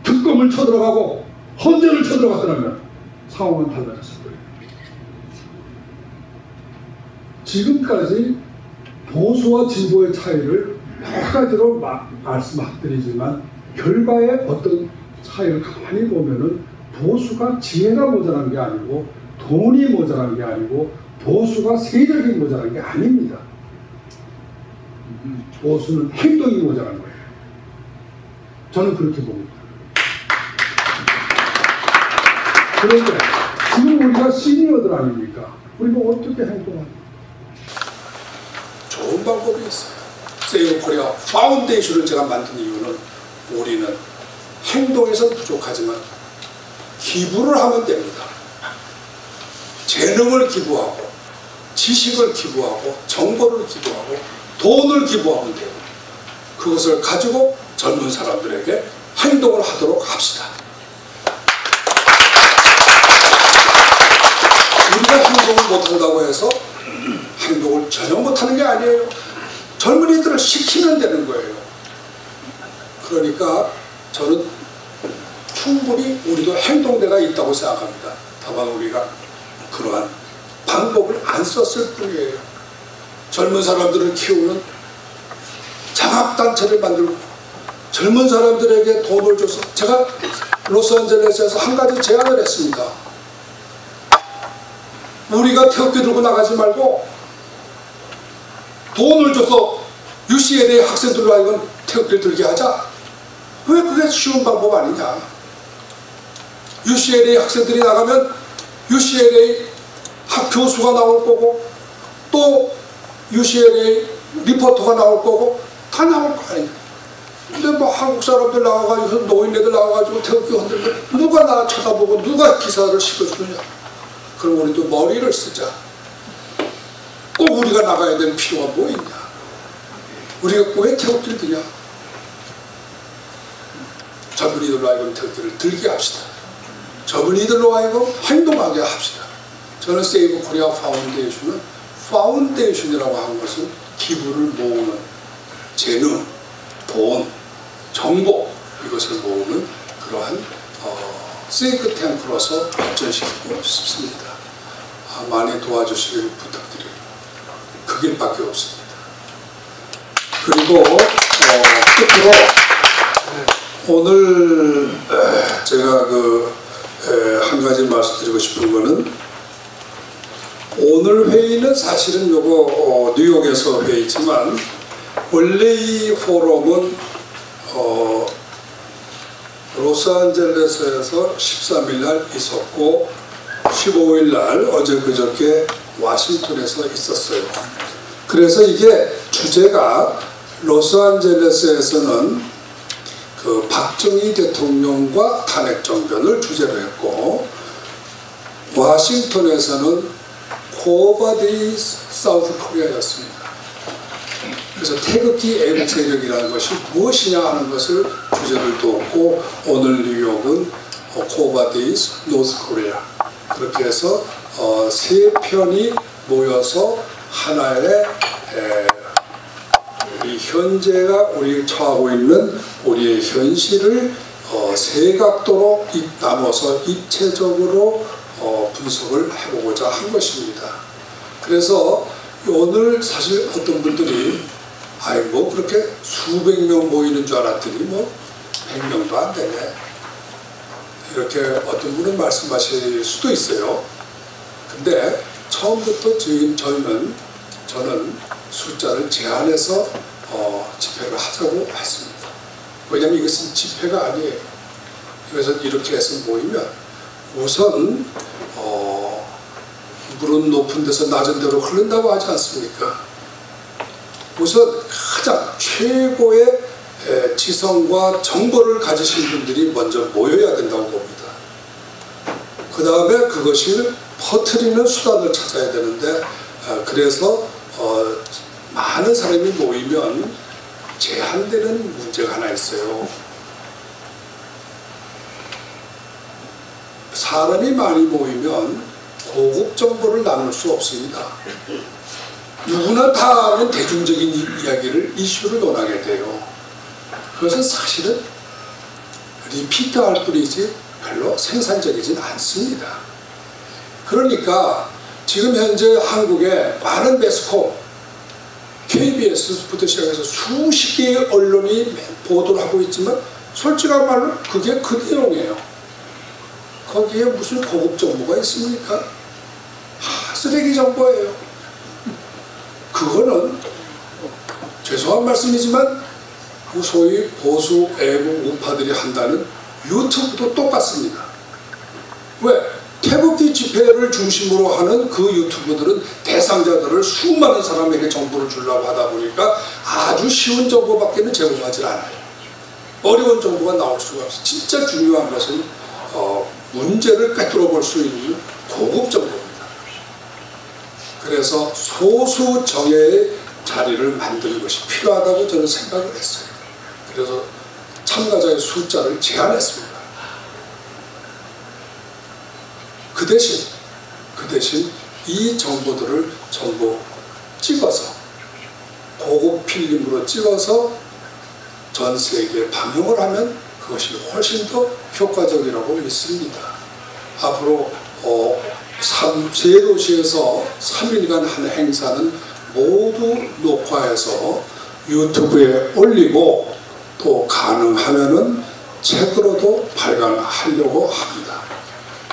S8: 특검을 쳐들어가고 헌재를 쳐들어갔더라면 상황은 달라졌을 거예요. 지금까지 보수와 진보의 차이를 여러 가지로 말씀드리지만 결과에 어떤 차이를 가만히 보면은 보수가 지혜가 모자란 게 아니고 돈이 모자란 게 아니고 보수가 세력이 모자란 게 아닙니다. 보수는 행동이 모자란 거예요. 저는 그렇게 봅니다. 그런데 지금 우리가 시니어들 아닙니까? 우리가 어떻게 행동합니까? 좋은 방법이 있어요. 세이브 코리아 파운데이션을 제가 만든 이유는 우리는 행동에서는 부족하지만 기부를 하면 됩니다. 재능을 기부하고 지식을 기부하고 정보를 기부하고 돈을 기부하면 돼요. 그것을 가지고 젊은 사람들에게 행동을 하도록 합시다. 우리가 행동을 못한다고 해서 행동을 전혀 못하는 게 아니에요. 젊은이들을 시키면 되는 거예요. 그러니까 저는 충분히 우리도 행동대가 있다고 생각합니다. 다만 우리가 그러한 방법을 안 썼을 뿐이에요. 젊은 사람들을 키우는 장학단체를 만들고 젊은 사람들에게 돈을 줘서 제가 로스앤젤레스에서 한 가지 제안을 했습니다. 우리가 태극기 들고 나가지 말고 돈을 줘서 UCLA 학생들로 하여금 태극기를 들게 하자. 왜 그게 쉬운 방법 아니냐. UCLA 학생들이 나가면 UCLA 학 교수가 나올 거고 또 UCLA 리포터가 나올 거고 다 나올 거 아니냐. 근데 뭐 한국 사람들 나와가지고 노인네들 나와가지고 태극기 흔들면 누가 나 쳐다보고 누가 기사를 실어주느냐. 그럼 우리도 머리를 쓰자. 꼭 우리가 나가야 될 필요가 뭐 있냐. 우리가 왜 태극기를 드냐. 젊은이들로 하여금 태극기를 들게 합시다. 젊은이들로 하여금 행동하게 합시다. 저는 세이브 코리아 파운데이션은 파운데이션이라고 하는 것은 기부를 모으는 재능, 돈, 정보 이것을 모으는 그러한 싱크탱크로서 발전시키고 싶습니다. 많이 도와주시길 부탁드려요. 그 길밖에 없습니다. 그리고 끝으로 오늘 제가 한 가지 말씀드리고 싶은 거는 오늘 회의는 사실은 요거 뉴욕에서 회의지만 원래 이 포럼은 로스앤젤레스에서 13일 날 있었고 15일 날 어제 그저께 워싱턴에서 있었어요. 그래서 이게 주제가 로스앤젤레스에서는 그 박정희 대통령과 탄핵 정변을 주제로 했고 워싱턴에서는 코바디 사우스 코리아였습니다. 그래서 태극기 애국 세력이라는 것이 무엇이냐 하는 것을 주제를 두었고 오늘 뉴욕은 코바디 노스 코리아 그렇게 해서 세 편이 모여서 하나의 우리 현재가 우리 처하고 있는 우리의 현실을 세 각도로 나눠서 입체적으로 분석을 해보고자 한 것입니다. 그래서 오늘 사실 어떤 분들이 뭐 그렇게 수백 명 모이는 줄 알았더니 뭐 100명도 안 되네 이렇게 어떤 분은 말씀하실 수도 있어요. 근데 처음부터 저는 숫자를 제한해서 집회를 하자고 했습니다. 왜냐하면 이것은 집회가 아니에요. 이것은 이렇게 해서 모이면 우선 물은 높은 데서 낮은 데로 흐른다고 하지 않습니까? 우선 가장 최고의 지성과 정보를 가지신 분들이 먼저 모여야 된다고 봅니다. 그 다음에 그것을 퍼뜨리는 수단을 찾아야 되는데 그래서 많은 사람이 모이면 제한되는 문제가 하나 있어요. 사람이 많이 모이면 고급 정보를 나눌 수 없습니다. 누구나 다 아는 대중적인 이야기를 이슈를 논하게 돼요. 그것은 사실은 리피트할 뿐이지 별로 생산적이진 않습니다. 그러니까 지금 현재 한국에 많은 매스컴 KBS부터 시작해서 수십 개의 언론이 보도를 하고 있지만 솔직한 말로 그게 그 내용이에요. 거기에 무슨 고급 정보가 있습니까? 쓰레기 정보예요. 그거는 죄송한 말씀이지만 소위 보수 애국 우파들이 한다는 유튜브도 똑같습니다. 왜? 태극기 집회를 중심으로 하는 그 유튜브들은 대상자들을 수많은 사람에게 정보를 주려고 하다 보니까 아주 쉬운 정보밖에는 제공하지 않아요. 어려운 정보가 나올 수가 없어요. 진짜 중요한 것은 문제를 꿰뚫어 볼 수 있는 고급 정보입니다. 그래서 소수 정예의 자리를 만드는 것이 필요하다고 저는 생각을 했어요. 그래서 참가자의 숫자를 제한했습니다. 그 대신 이 정보들을 전부 찍어서 고급 필름으로 찍어서 전 세계에 방영을 하면 그것이 훨씬 더 효과적이라고 믿습니다. 앞으로 세 도시에서 3일간 한 행사는 모두 녹화해서 유튜브에 올리고 또 가능하면은 책으로도 발간하려고 합니다.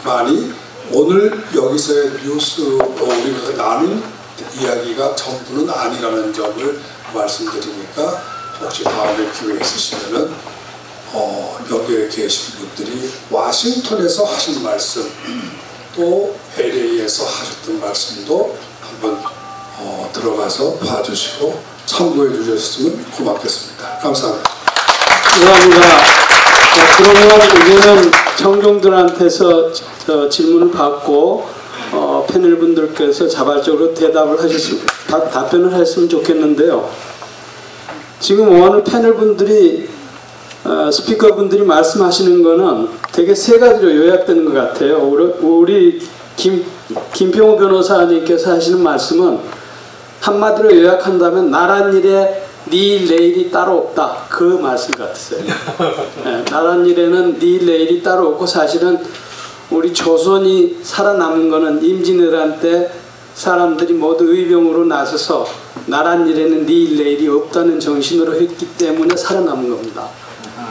S8: 만약 오늘 여기서의 뉴스 우리가 나눈 이야기가 전부는 아니라는 점을 말씀드리니까 혹시 다음에 기회 있으시면은 여기에 계신 분들이 와싱턴에서 하신 말씀 또 LA에서 하셨던 말씀도 한번 들어가서 봐주시고 참고해 주셨으면 고맙겠습니다. 감사합니다.
S3: 감사합니다. 그러면 우리는 청중들한테서 질문을 받고 패널 분들께서 자발적으로 대답을 답변을 하셨으면 좋겠는데요. 지금 오늘 패널 분들이 스피커 분들이 말씀하시는 거는 되게 세 가지로 요약되는 것 같아요. 우리 김평우 변호사님께서 하시는 말씀은 한마디로 요약한다면 나란 일에 네 내일이 따로 없다, 그 말씀 같으세요. 네, 나란 일에는 네 내일이 따로 없고 사실은 우리 조선이 살아남은 거는 임진왜란 때 사람들이 모두 의병으로 나서서 나란 일에는 네 내일이 없다는 정신으로 했기 때문에 살아남은 겁니다.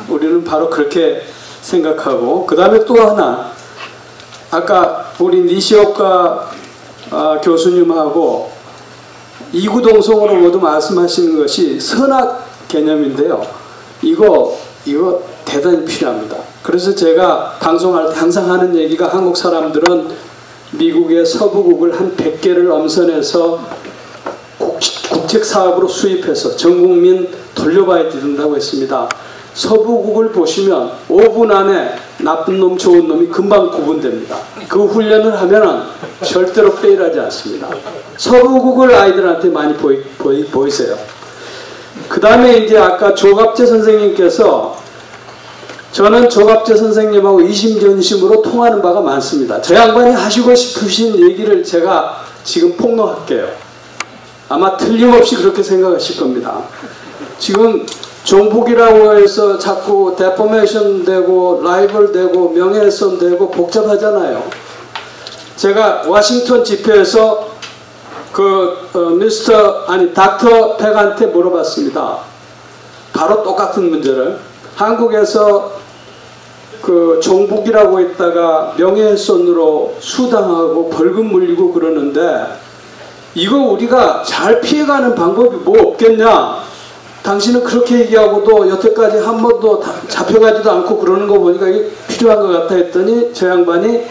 S3: 우리는 바로 그렇게 생각하고, 그 다음에 또 하나, 아까 우리 니시오카 교수님하고 이구동성으로 모두 말씀하시는 것이 선악 개념인데요. 이거 대단히 필요합니다. 그래서 제가 방송할 때 항상 하는 얘기가, 한국 사람들은 미국의 서부국을 한 100개를 엄선해서 국책사업으로 수입해서 전국민 돌려봐야 된다고 했습니다. 서부국을 보시면 5분 안에 나쁜 놈 좋은 놈이 금방 구분됩니다. 그 훈련을 하면은 절대로 페일하지 않습니다. 서부국을 아이들한테 많이 보이세요. 그 다음에 이제 아까 조갑재 선생님께서, 저는 조갑재 선생님하고 이심전심으로 통하는 바가 많습니다. 저 양반이 하시고 싶으신 얘기를 제가 지금 폭로할게요. 아마 틀림없이 그렇게 생각하실 겁니다. 지금 종북이라고 해서 자꾸 데포메이션 되고 라이벌 되고 명예훼손 되고 복잡하잖아요. 제가 워싱턴 집회에서 닥터 팩한테 물어봤습니다. 바로 똑같은 문제를. 한국에서 종북이라고 했다가 명예훼손으로 수당하고 벌금 물리고 그러는데, 이거 우리가 잘 피해가는 방법이 뭐 없겠냐? 당신은 그렇게 얘기하고도 여태까지 한 번도 잡혀가지도 않고 그러는 거 보니까 이게 필요한 것 같아 했더니 저 양반이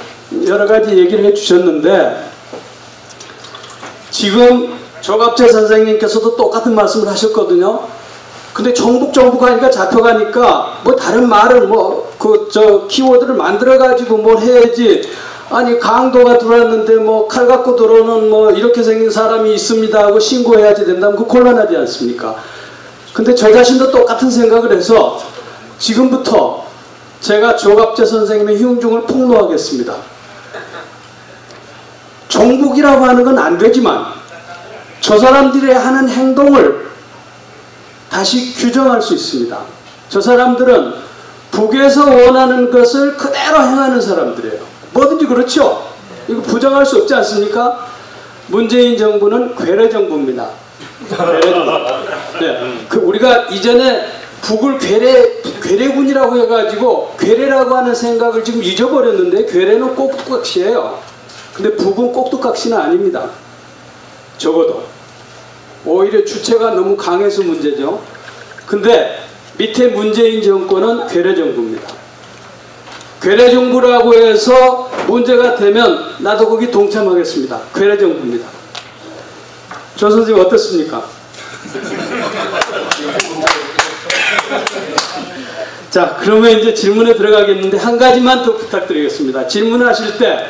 S3: 여러 가지 얘기를 해주셨는데, 지금 조갑재 선생님께서도 똑같은 말씀을 하셨거든요. 근데 정북 하니까 잡혀가니까 뭐 다른 말을 키워드를 만들어가지고 뭘 해야지. 아니 강도가 들어왔는데 칼 갖고 들어오는 이렇게 생긴 사람이 있습니다 하고 신고해야지 된다면 그 곤란하지 않습니까? 근데 저 자신도 똑같은 생각을 해서 지금부터 제가 조갑재 선생님의 흉중을 폭로하겠습니다. 종북이라고 하는 건 안 되지만 저 사람들이 하는 행동을 다시 규정할 수 있습니다. 저 사람들은 북에서 원하는 것을 그대로 행하는 사람들이에요. 뭐든지 그렇죠? 이거 부정할 수 없지 않습니까? 문재인 정부는 괴뢰 정부입니다. 네. 우리가 이전에 북을 괴뢰군이라고 해가지고 괴뢰라고 하는 생각을 지금 잊어버렸는데, 괴뢰는 꼭두각시예요. 근데 북은 꼭두각시는 아닙니다. 적어도 오히려 주체가 너무 강해서 문제죠. 근데 밑에 문재인 정권은 괴뢰 정부입니다. 괴뢰 정부라고 해서 문제가 되면 나도 거기 동참하겠습니다. 괴뢰 정부입니다. 조 선생님 어떻습니까? 자, 그러면 이제 질문에 들어가겠는데 한 가지만 더 부탁드리겠습니다. 질문하실 때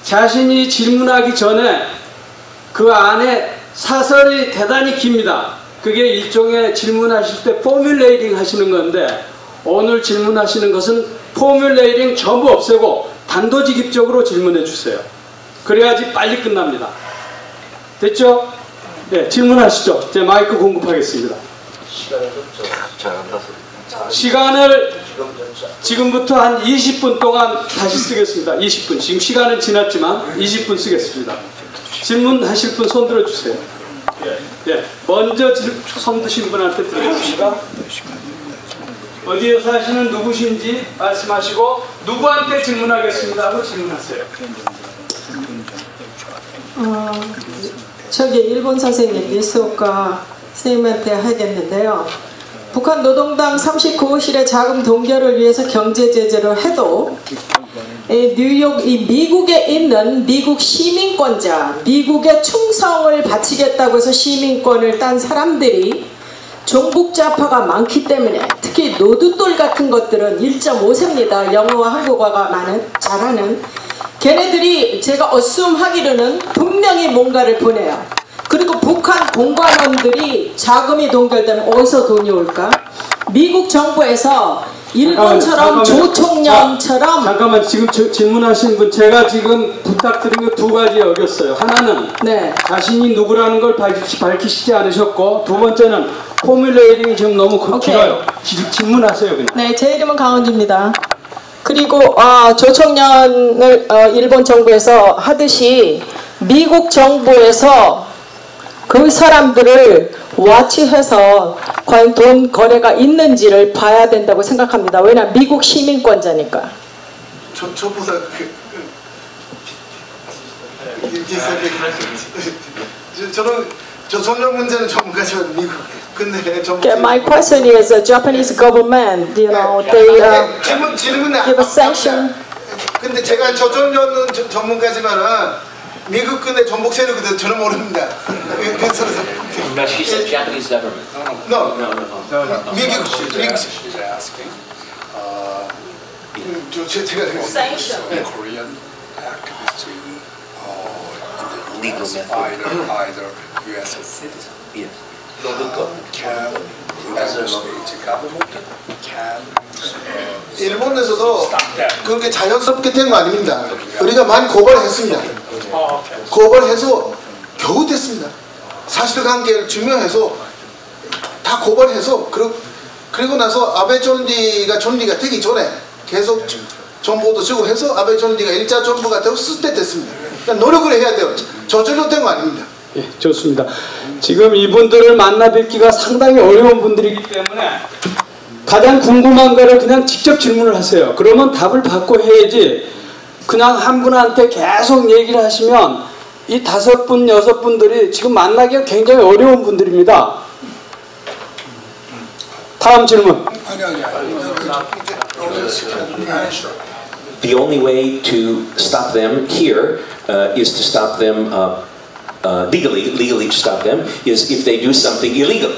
S3: 자신이 질문하기 전에 그 안에 사설이 대단히 깁니다. 그게 일종의 질문하실 때 포뮬레이팅 하시는 건데 오늘 질문하시는 것은 포뮬레이팅 전부 없애고 단도직입적으로 질문해 주세요. 그래야지 빨리 끝납니다. 됐죠? 네, 질문하시죠. 제 마이크 공급하겠습니다. 시간을 지금부터 한 20분 동안 다시 쓰겠습니다. 20분. 지금 시간은 지났지만 20분 쓰겠습니다. 질문하실 분 손 들어주세요. 예, 먼저 손 드신 분한테 드리겠습니다. 어디에 사시는 누구신지 말씀하시고 누구한테 질문하겠습니다 하고 질문하세요.
S9: 저기 일본 선생님 이수오카 선생님한테 하겠는데요. 북한 노동당 39호실의 자금 동결을 위해서 경제 제재를 해도 뉴욕 미국에 있는 미국 시민권자, 미국의 충성을 바치겠다고 해서 시민권을 딴 사람들이 종북 좌파가 많기 때문에 특히 노두돌 같은 것들은 1.5세입니다. 영어와 한국어가 잘하는 걔네들이 제가 어수음하기로는 분명히 뭔가를 보내요. 그리고 북한 공관원들이 자금이 동결되면 어디서 돈이 올까? 미국 정부에서 일본처럼 조총련처럼
S3: 잠깐만 지금 질문하신 분 제가 지금 부탁드린 거 두 가지 여겼어요. 하나는
S9: 네.
S3: 자신이 누구라는 걸 밝히시지 않으셨고 두 번째는 포뮬레이팅이 지금 너무 길어요. 질문하세요 그냥.
S9: 네, 제 이름은 강원주입니다. 그리고 조총련을 일본 정부에서 하듯이 미국 정부에서 그 사람들을 와치해서 과연 돈 거래가 있는지를 봐야 된다고 생각합니다. 왜냐하면 미국 시민권자니까.
S7: 저보다 저는 조총련 문제는 전문가지만 미국. 근데
S9: My question is, the Japanese government, you know, they give a sanction.
S7: 근데 제가 조총련 전문가지만은 미국 근데 전복 세력은 저는 모릅니다.
S5: No, she said Japanese government.
S7: No. 미국.
S10: She's asking.
S7: 제가
S9: Sanction.
S10: Korean activists in the US, either U.S. citizen.
S5: Yes.
S10: Can member state government can
S7: 일본에서도 그렇게 자연스럽게 된 거 아닙니다. 우리가 많이 고발했습니다. 고발해서 겨우 됐습니다. 사실관계를 증명해서 다 고발해서 그리고 나서 아베 총리가 되기 전에 계속 정보도 주고 해서 아베 총리가 일자 정부가 되고 쓸 때 됐습니다. 그러니까 노력을 해야 돼요. 저절로 된 거 아닙니다.
S3: 예, 좋습니다. 지금 이분들을 만나 뵙기가 상당히 어려운 분들이기 때문에 가장 궁금한 거를 그냥 직접 질문을 하세요. 그러면 답을 받고 해야지 그냥 한 분한테 계속 얘기를 하시면 이 5분, 6분들이 지금 만나기가 굉장히 어려운 분들입니다. 다음 질문.
S5: The only way to stop them here is to stop them legally to stop them is if they do something illegal.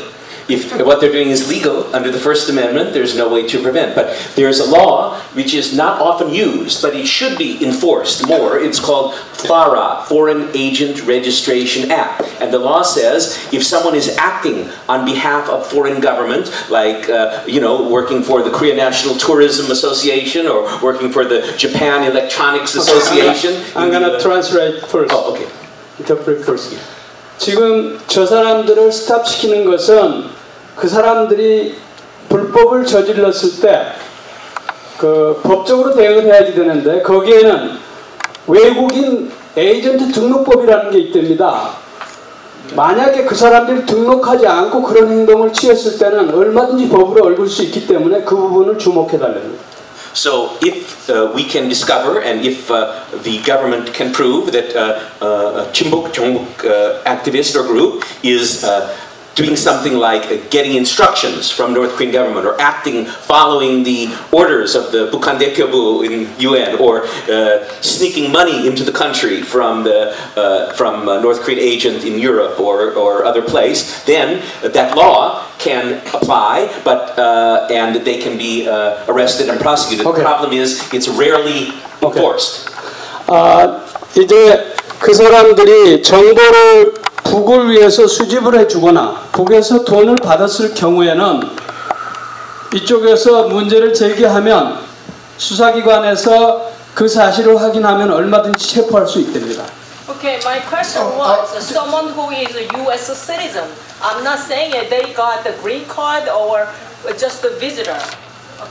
S5: If what they're doing is legal under the First Amendment, there's no way to prevent. But there's a law which is not often used, but it should be enforced more. It's called FARA, Foreign Agent Registration Act. And the law says if someone is acting on behalf of foreign government, like working for the Korea National Tourism Association or working for the Japan Electronics Association.
S3: I'm gonna translate first.
S5: Oh, okay.
S3: Interpret first. 지금 저 사람들을 스탑시키는 것은 그 사람들이 불법을 저질렀을 때 그 법적으로 대응을 해야지 되는데 거기에는 외국인 에이전트 등록법이라는 게 있답니다. 만약에 그 사람들이 등록하지 않고 그런 행동을 취했을 때는 얼마든지 법으로 얽을 수 있기 때문에 그 부분을 주목해 달랍니다.
S5: So if we can discover and if the government can prove that a Chimbuk activist or group is doing something like getting instructions from North Korean government or acting following the orders of the Bukhan Daepyobu in UN or sneaking money into the country from the North Korean agent in Europe or other place, then that law can apply, but and they can be arrested and prosecuted.
S3: Okay.
S5: The problem is it's rarely enforced.
S3: 이제 그 사람들이 정보를 북을 위해서 수집을 해주거나 북에서 돈을 받았을 경우에는 이쪽에서 문제를 제기하면 수사기관에서 그 사실을 확인하면 얼마든지 체포할 수 있답니다.
S9: Okay, my question was someone who is a U.S. citizen. I'm not saying they got the green card or just a visitor.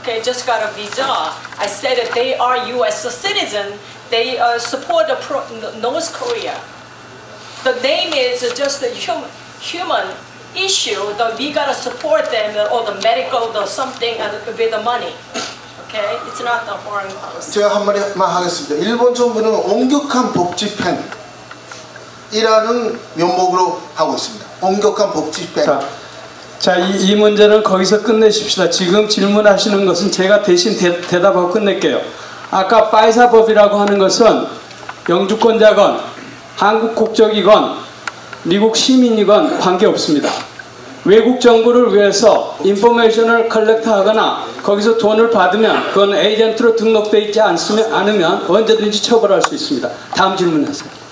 S9: Okay, just got a visa. I said that they are U.S. citizen. They support North Korea. The name is just a human issue. That we gotta support them or the medical or something with the money. Okay, it's not a foreign policy.
S7: 제가 한마디만 하겠습니다. 일본 정부는 엄격한 법 집행이라는 면목으로 하고 있습니다. 엄격한 법 집행.
S3: 자, 이 문제는 거기서 끝내십시다. 지금 질문하시는 것은 제가 대신 대답하고 끝낼게요. 아까 파이사법이라고 하는 것은 영주권자건 한국 국적이건 미국 시민이건 관계없습니다. 외국 정부를 위해서 인포메이션을 컬렉트하거나 거기서 돈을 받으면 그건 에이전트로 등록되어 있지 않으면 언제든지 처벌할 수 있습니다. 다음 질문하세요.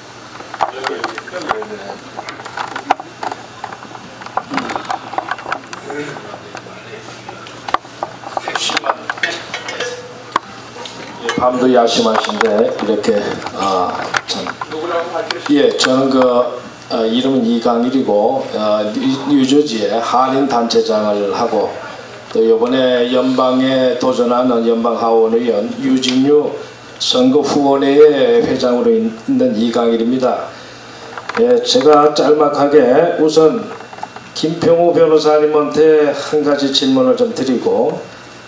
S11: 밤도 야심하신데 이렇게 참. 예, 저는 이름은 이강일이고 뉴저지에 한인 단체장을 하고 또 이번에 연방에 도전하는 연방 하원의원 유진유 선거 후원회의 회장으로 있는 이강일입니다. 예, 제가 짤막하게 우선 김평우 변호사님한테 한 가지 질문을 좀 드리고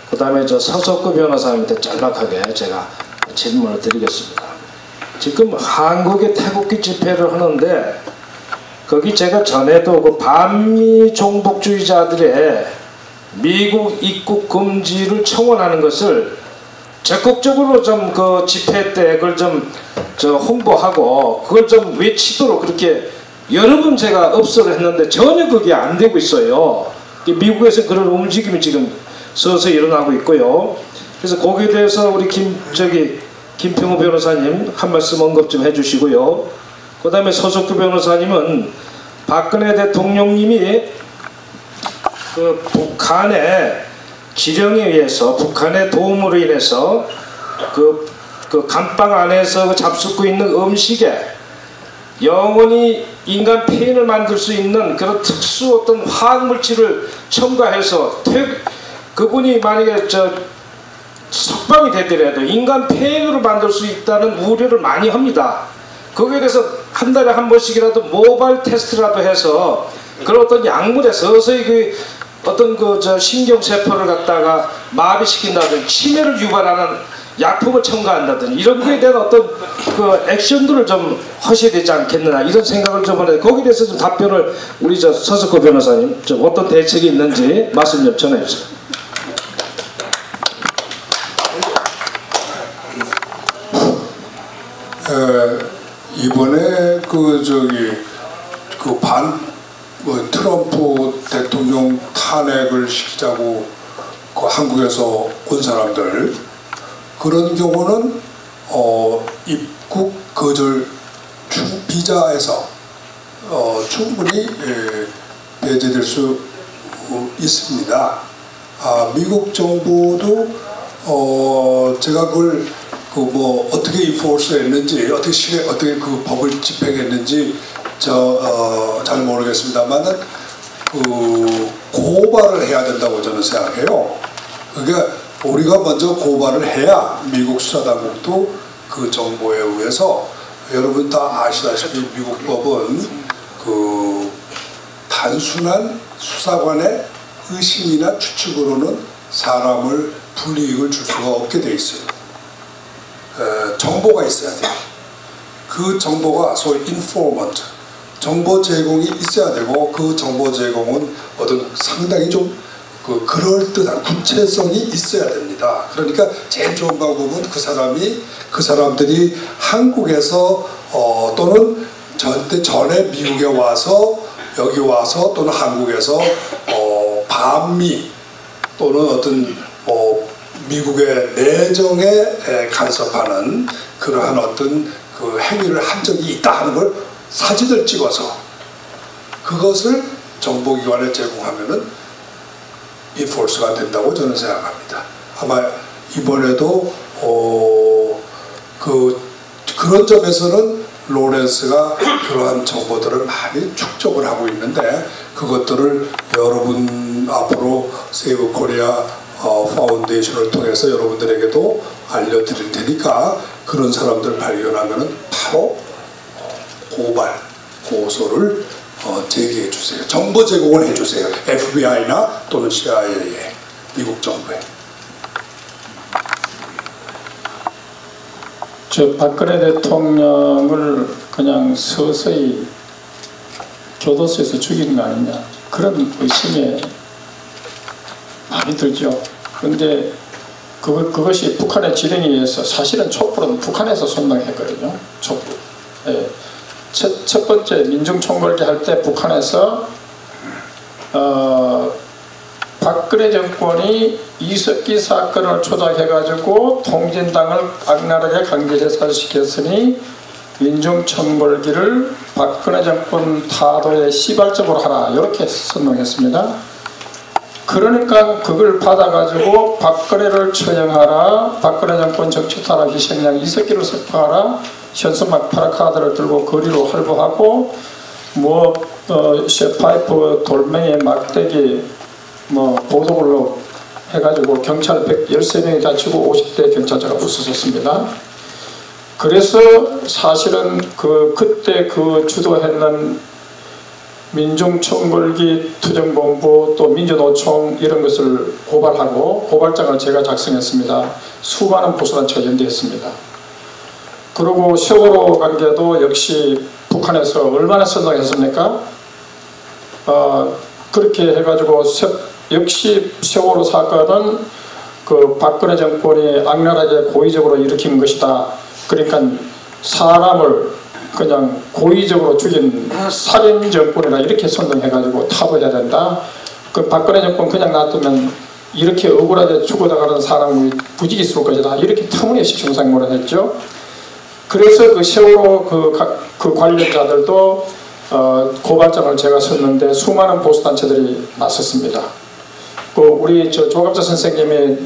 S11: 그 다음에 저 서석구 변호사님한테 짤막하게 제가 질문을 드리겠습니다. 지금 한국에 태극기 집회를 하는데 거기 제가 전에도 그 반미 종북주의자들의 미국 입국 금지를 청원하는 것을 적극적으로 좀 그 집회 때 그걸 좀 홍보하고 그걸 좀 외치도록 그렇게 여러 번 제가 업소를 했는데 전혀 그게 안 되고 있어요. 미국에서 그런 움직임이 지금 서서히 일어나고 있고요. 그래서 거기에 대해서 우리 김평우 변호사님 한 말씀 언급 좀 해주시고요. 그 다음에 서석구 변호사님은 박근혜 대통령님이 그 북한의 지령에 의해서 북한의 도움으로 인해서 그 감방 안에서 잡수고 있는 음식에 영원히 인간 폐인을 만들 수 있는 그런 특수 어떤 화학물질을 첨가해서 그분이 만약에 석방이 되더라도 인간 폐인으로 만들 수 있다는 우려를 많이 합니다. 거기에 대해서 한 달에 한 번씩이라도 모발 테스트라도 해서 그런 어떤 약물에 서서히 어떤 신경세포를 갖다가 마비시킨다든지 치매를 유발하는 약품을 첨가한다든지 이런 거에 대한 어떤 액션들을 좀 하셔야 되지 않겠느냐 이런 생각을 좀 하는데 거기에 대해서 좀 답변을 우리 서석구 변호사님 좀 어떤 대책이 있는지 말씀 좀 전해 주세요.
S10: 이번에 트럼프 대통령 탄핵을 시키자고 한국에서 온 사람들 그런 경우는 입국 거절 비자에서 충분히 배제될 수 있습니다. 미국 정부도 제가 그걸 어떻게 인포스했는지 어떻게 그 법을 집행했는지 잘 모르겠습니다만은 고발을 해야 된다고 저는 생각해요. 그러니까 우리가 먼저 고발을 해야 미국 수사당국도 그 정보에 의해서 여러분 다 아시다시피 미국 법은 단순한 수사관의 의심이나 추측으로는 사람을 불이익을 줄 수가 없게 돼 있어요. 정보가 있어야 돼요. 그 정보가 소위 인포먼트, 정보 제공이 있어야 되고 그 정보 제공은 어떤 상당히 좀 그럴듯한 구체성이 있어야 됩니다. 그러니까 제일 좋은 방법은 그 사람들이 한국에서 또는 전에 미국에 와서 여기 와서 또는 한국에서 반미 또는 어떤 미국의 내정에 간섭하는 그러한 어떤 그 행위를 한 적이 있다 하는 걸 사진을 찍어서 그것을 정보기관에 제공하면은 인포스가 된다고 저는 생각합니다. 아마 이번에도 그런 점에서는 로렌스가 그러한 정보들을 많이 축적을 하고 있는데 그것들을 여러분 앞으로 세이브 코리아 파운데이션을 통해서 여러분들에게도 알려드릴 테니까 그런 사람들 발견하면은 바로 고소를 제기해 주세요. 정보 제공을 해주세요. FBI나 또는 CIA에 미국 정부에.
S1: 저 박근혜 대통령을 그냥 서서히 교도소에서 죽인 거 아니냐 그런 의심에 많이 들죠. 그런데 그것이 북한의 지령에 의해서 사실은 촛불은 북한에서 선동했거든요. 촛불. 예. 첫 번째 민중총궐기 할 때 북한에서 박근혜 정권이 이석기 사건을 조작해가지고 통진당을 악랄하게 강제해산시켰으니 민중총궐기를 박근혜 정권 타도에 시발적으로 하라 이렇게 선동했습니다. 그러니까 그걸 받아가지고 박근혜를 처형하라, 박근혜 정권 정치탄압 희생양 이석기를 석방하라, 현수막 파라카드를 들고 거리로 활보하고 셰파이프 돌멩이 막대기 보도블록 해가지고 경찰 113명이 다치고 50대 경찰차가 부서졌습니다. 그래서 사실은 그때 주도했는 민중총궐기 투쟁본부 또 민주노총 이런 것을 고발하고 고발장을 제가 작성했습니다. 수많은 보수단체가 연대했습니다. 그리고 세월호 관계도 역시 북한에서 얼마나 선동했습니까? 그렇게 해가지고 역시 세월호 사건은 그 박근혜 정권이 악랄하게 고의적으로 일으킨 것이다. 그러니까 사람을 그냥 고의적으로 죽인 살인 정권이라 이렇게 선동해가지고 타도해야 된다. 그 박근혜 정권 그냥 놔두면 이렇게 억울하게 죽어나가는 사람이 부지기 있을 것이다. 이렇게 터무니없이 중상모를 했죠. 그래서 그 세월호 그 관련자들도 고발장을 제가 썼는데 수많은 보수단체들이 나섰습니다. 우리 조갑자 선생님의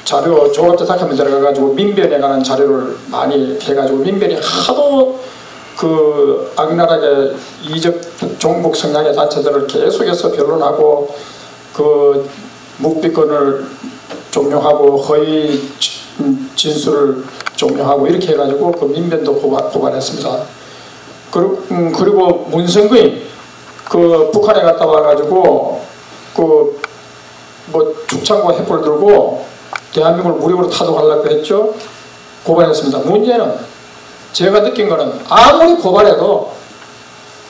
S1: 자료 조갑자 다큐멘터리 들어가가지고 민변에 관한 자료를 많이 해가지고 민변이 하도 악랄하게 이적 종북 성향의 단체들을 계속해서 변론하고 묵비권을 종용하고 허위 진술을 종용하고 이렇게 해가지고 민변도 고발했습니다. 그리고 문성근이 북한에 갔다 와가지고 죽창고 횃불 들고 대한민국을 무력으로 타도하려고 했죠. 고발했습니다. 문제는 제가 느낀 거는 아무리 고발해도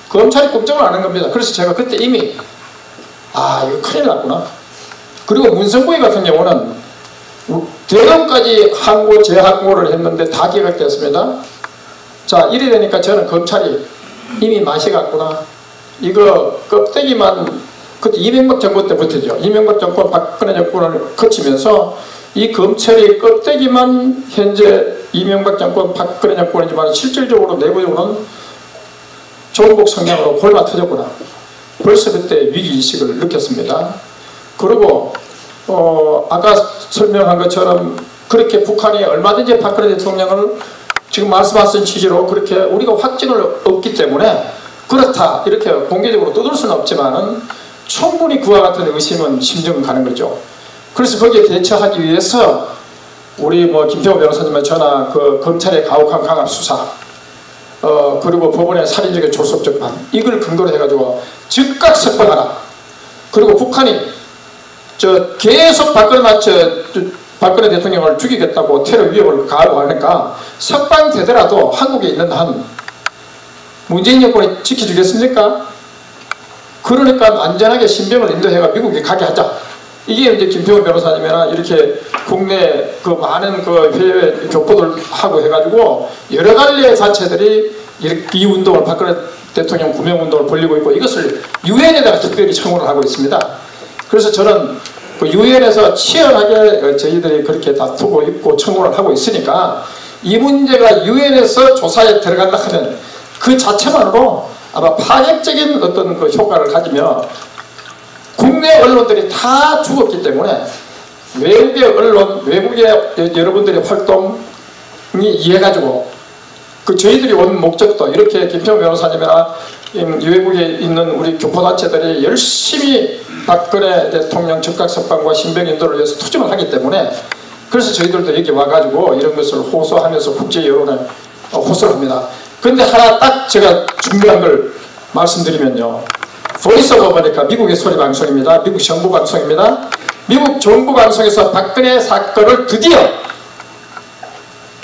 S1: 검찰이 검증을 안 한 겁니다. 그래서 제가 그때 이미 이거 큰일 났구나. 그리고 문성구이 같은 경우는 대검까지 항고 재항고를 했는데 다 기각됐습니다. 자 이래 되니까 저는 검찰이 이미 맛이 갔구나. 이거 껍데기만 그때 이명박 정권 때부터죠. 이명박 정권 박근혜 정권을 거치면서 이 검찰이 껍데기만 현재 이명박 정권 박근혜 정권이지만 실질적으로 내부적으로는 종북 성향으로 골마 터졌구나. 벌써 그때 위기의식을 느꼈습니다. 그리고 아까 설명한 것처럼 그렇게 북한이 얼마든지 박근혜 대통령을 지금 말씀하신 취지로 그렇게 우리가 확증을 없기 때문에 그렇다 이렇게 공개적으로 떠들 수는 없지만은 충분히 그와 같은 의심은 심정은 가는 거죠. 그래서 거기에 대처하기 위해서 우리 김태호 변호사님의 전화 검찰의 가혹한 강압 수사 그리고 법원의 살인적인 졸속 반 이걸 근거로 해가지고 즉각 석방하라. 그리고 북한이 계속 박근혜 대통령을 죽이겠다고 테러 위협을 가하고 하니까 석방되더라도 한국에 있는 한 문재인 여권이 지켜주겠습니까? 그러니까 안전하게 신병을 인도해가 미국에 가게 하자. 이게 이제 김평호 변호사님이나 이렇게 국내 그 많은 그 해외 교포들 하고 해가지고 여러 갈래의 단체들이 이 운동을 박근혜 대통령 구명 운동을 벌리고 있고 이것을 유엔에다가 특별히 청구를 하고 있습니다. 그래서 저는 그 유엔에서 치열하게 저희들이 그렇게 다투고 있고 청구를 하고 있으니까 이 문제가 유엔에서 조사에 들어간다 하면 그 자체만으로 아마 파격적인 어떤 그 효과를 가지며 국내 언론들이 다 죽었기 때문에 외국의 언론, 외국의 여러분들의 활동이 이해가지고 그 저희들이 온 목적도 이렇게 김평호 변호사님이나 외국에 있는 우리 교포단체들이 열심히 박근혜 대통령 즉각 석방과 신병 인도를 위해서 투쟁을 하기 때문에 그래서 저희들도 여기 와가지고 이런 것을 호소하면서 국제 여론에 호소를 합니다. 근데 하나 딱 제가 중요한 걸 말씀드리면요. 보이스 오브 아메리카 미국의 소리 방송입니다. 미국 정부 방송입니다. 미국 정부 방송에서 박근혜 사건을 드디어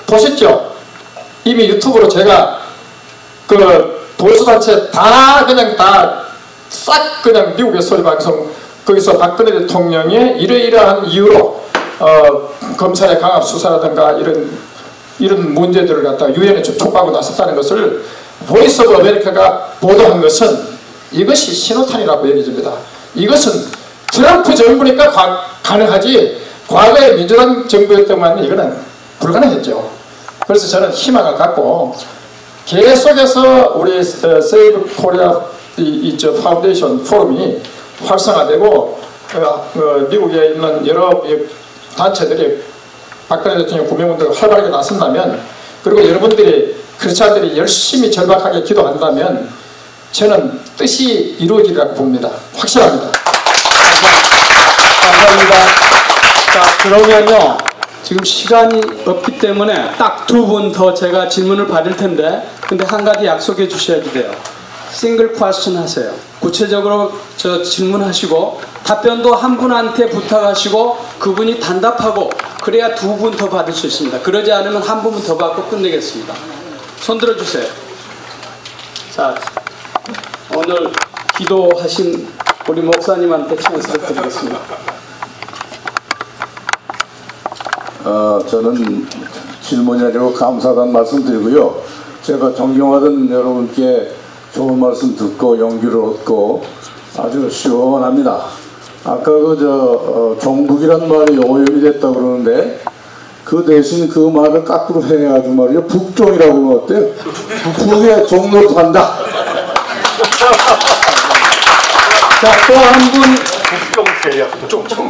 S1: 보셨죠? 이미 유튜브로 제가 그 보수단체 다 그냥 다 싹 그냥 미국의 소리 방송 거기서 박근혜 대통령의 이러이러한 이유로 검찰의 강압 수사라든가 이런 문제들을 갖다가 유엔에 촉구하고 나섰다는 것을 보이스 오브 아메리카가 보도한 것은 이것이 신호탄이라고 여겨집니다. 이것은 트럼프 정부니까 가능하지 과거의 민주당 정부였다면 이거는 불가능했죠. 그래서 저는 희망을 갖고 계속해서 우리 세이브 코리아 저 파운데이션 포럼이 활성화되고 미국에 있는 여러 단체들이 박근혜 대통령 구명운동을 활발하게 나선다면 그리고 여러분들이 크리스찬들이 열심히 절박하게 기도한다면 저는 뜻이 이루어지리라고 봅니다. 확실합니다.
S3: 감사합니다. 자, 그러면요. 지금 시간이 없기 때문에 딱 2분 더 제가 질문을 받을 텐데 근데 한 가지 약속해 주셔야 돼요. 싱글 퀘스천 하세요. 구체적으로 저 질문하시고 답변도 한 분한테 부탁하시고 그분이 단답하고 그래야 2분 더 받을 수 있습니다. 그러지 않으면 한 부분 더 받고 끝내겠습니다. 손 들어주세요. 자, 오늘 기도하신 우리 목사님한테 찬스를 드리겠습니다.
S12: 저는 질문이 아니고 감사하다는 말씀 드리고요. 제가 존경하던 여러분께 좋은 말씀 듣고 용기를 얻고 아주 시원합니다. 아까 종북이란 말이 오염이 됐다고 그러는데 그 대신 그 말을 거꾸로 해가지고 말이죠. 북종이라고 하면 어때요? 북의 종로 간다.
S3: 자, 또 한 분.
S13: 북종 세력. 북종 세력.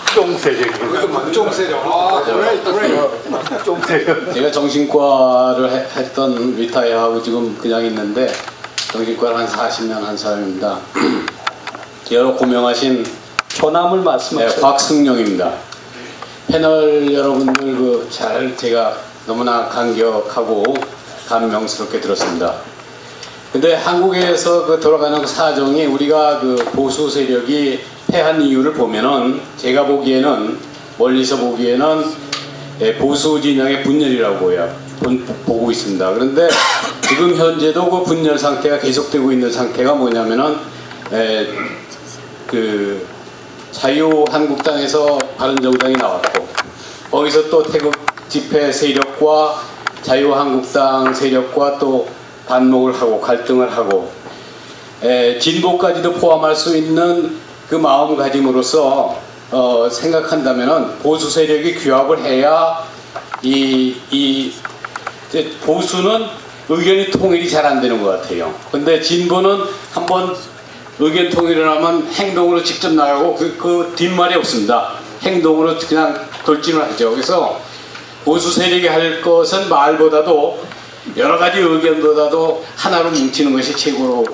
S13: 북종 세력. 북종 세력.
S14: 제가 정신과를 했던 리타이어하고 지금 그냥 있는데 정신과를 한 40년 한 사람입니다. 여러 고명하신
S3: 조남을 말씀하세요.
S14: 네, 곽승용입니다. 패널 여러분들 잘 제가 너무나 감격하고 감명스럽게 들었습니다. 근데 한국에서 돌아가는 사정이 우리가 보수 세력이 패한 이유를 보면은 제가 보기에는 멀리서 보기에는 보수 진영의 분열이라고 보고 있습니다. 그런데 지금 현재도 그 분열 상태가 계속되고 있는 상태가 뭐냐면은 자유한국당에서 바른정당이 나왔고 거기서 또 태극 집회 세력과 자유한국당 세력과 또 반목을 하고 갈등을 하고 진보까지도 포함할 수 있는 그 마음가짐으로서 생각한다면은 보수 세력이 규합을 해야 보수는 의견이 통일이 잘 안 되는 것 같아요. 근데 진보는 한번 의견 통일을 하면 행동으로 직접 나가고 그 뒷말이 없습니다. 행동으로 그냥 돌진을 하죠. 그래서 보수 세력이 할 것은 말보다도 여러 가지 의견보다도 하나로 뭉치는 것이 최고로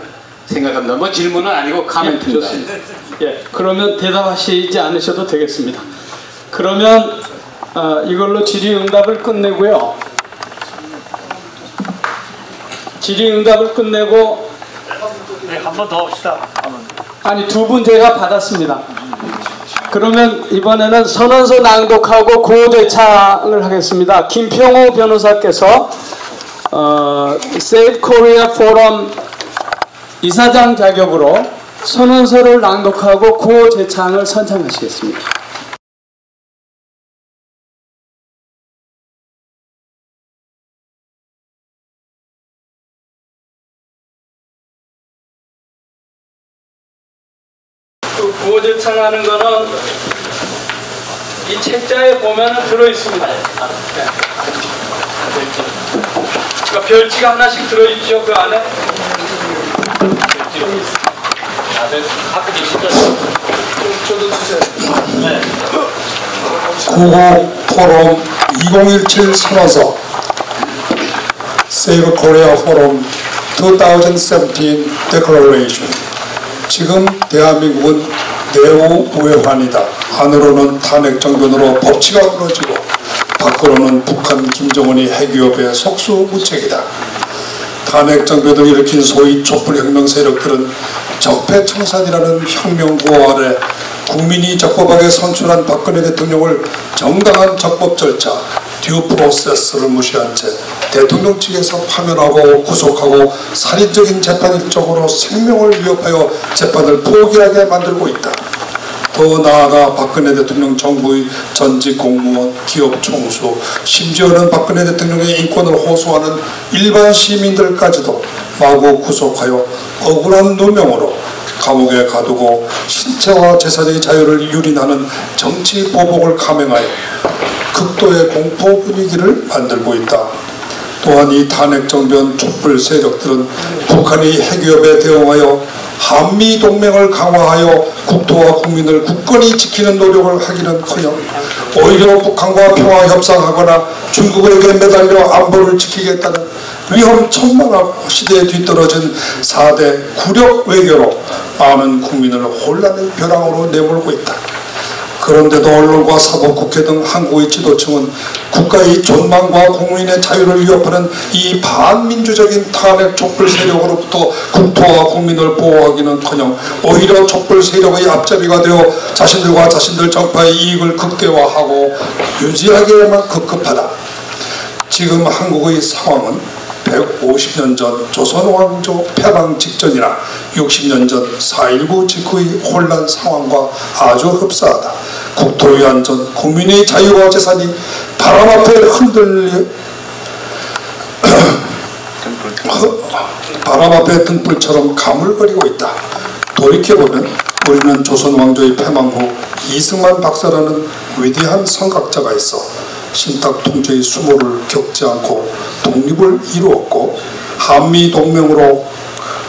S14: 생각합니다. 뭐 질문은 아니고 카멘트입니다.
S3: 예, 그러면 대답하시지 않으셔도 되겠습니다. 그러면 이걸로 질의응답을 끝내고요. 질의응답을 끝내고
S13: 네, 한 번 더 합시다.
S3: 아니 2분 제가 받았습니다. 그러면 이번에는 선언서 낭독하고 구호 제창을 하겠습니다. 김평호 변호사께서 Save Korea 포럼 이사장 자격으로 선언서를 낭독하고 구호 제창을 선창하시겠습니다. 그 구호 제창하는 거는 이 책자에 보면 들어있습니다. 그러니까 별지가 하나씩 들어있죠, 그 안에.
S10: 구호 포럼 2017 선언서 Save Korea Forum 2017 Declaration. 지금 대한민국은 내후 우회환이다. 안으로는 탄핵 정변으로 법치가 무너지고 밖으로는 북한 김정은이 핵위협의 속수무책이다. 탄핵 정변을 일으킨 소위 촛불혁명 세력들은 적폐청산이라는 혁명구호 아래 국민이 적법하게 선출한 박근혜 대통령을 정당한 적법 절차 듀 프로세스를 무시한 채 대통령 측에서 파면하고 구속하고 살인적인 재판 일정으로 생명을 위협하여 재판을 포기하게 만들고 있다. 더 나아가 박근혜 대통령 정부의 전직 공무원, 기업 총수, 심지어는 박근혜 대통령의 인권을 호소하는 일반 시민들까지도 마구 구속하여 억울한 누명으로 감옥에 가두고 신체와 재산의 자유를 유린하는 정치 보복을 감행하여 극도의 공포 분위기를 만들고 있다. 또한 이 탄핵 정변 촛불 세력들은 북한이 핵위협에 대응하여 한미동맹을 강화하여 국토와 국민을 굳건히 지키는 노력을 하기는커녕 오히려 북한과 평화 협상하거나 중국에게 매달려 안보를 지키겠다는 위험천만한 시대에 뒤떨어진 4대 구력 외교로 많은 국민을 혼란의 벼랑으로 내몰고 있다. 그런데도 언론과 사법국회 등 한국의 지도층은 국가의 존망과 국민의 자유를 위협하는 이 반민주적인 탄핵 촛불 세력으로부터 국토와 국민을 보호하기는커녕 오히려 촛불 세력의 앞잡이가 되어 자신들과 자신들 정파의 이익을 극대화하고 유지하기에만 급급하다. 지금 한국의 상황은 150년 전 조선왕조 패방 직전이나 60년 전 4.19 직후의 혼란 상황과 아주 흡사하다. 국토의 안전, 국민의 자유와 재산이 바람 앞에 바람 앞에 등불처럼 가물거리고 있다. 돌이켜보면 우리는 조선왕조의 패망 후 이승만 박사라는 위대한 선각자가 있어 신탁 통제의 수모를 겪지 않고 독립을 이루었고 한미동맹으로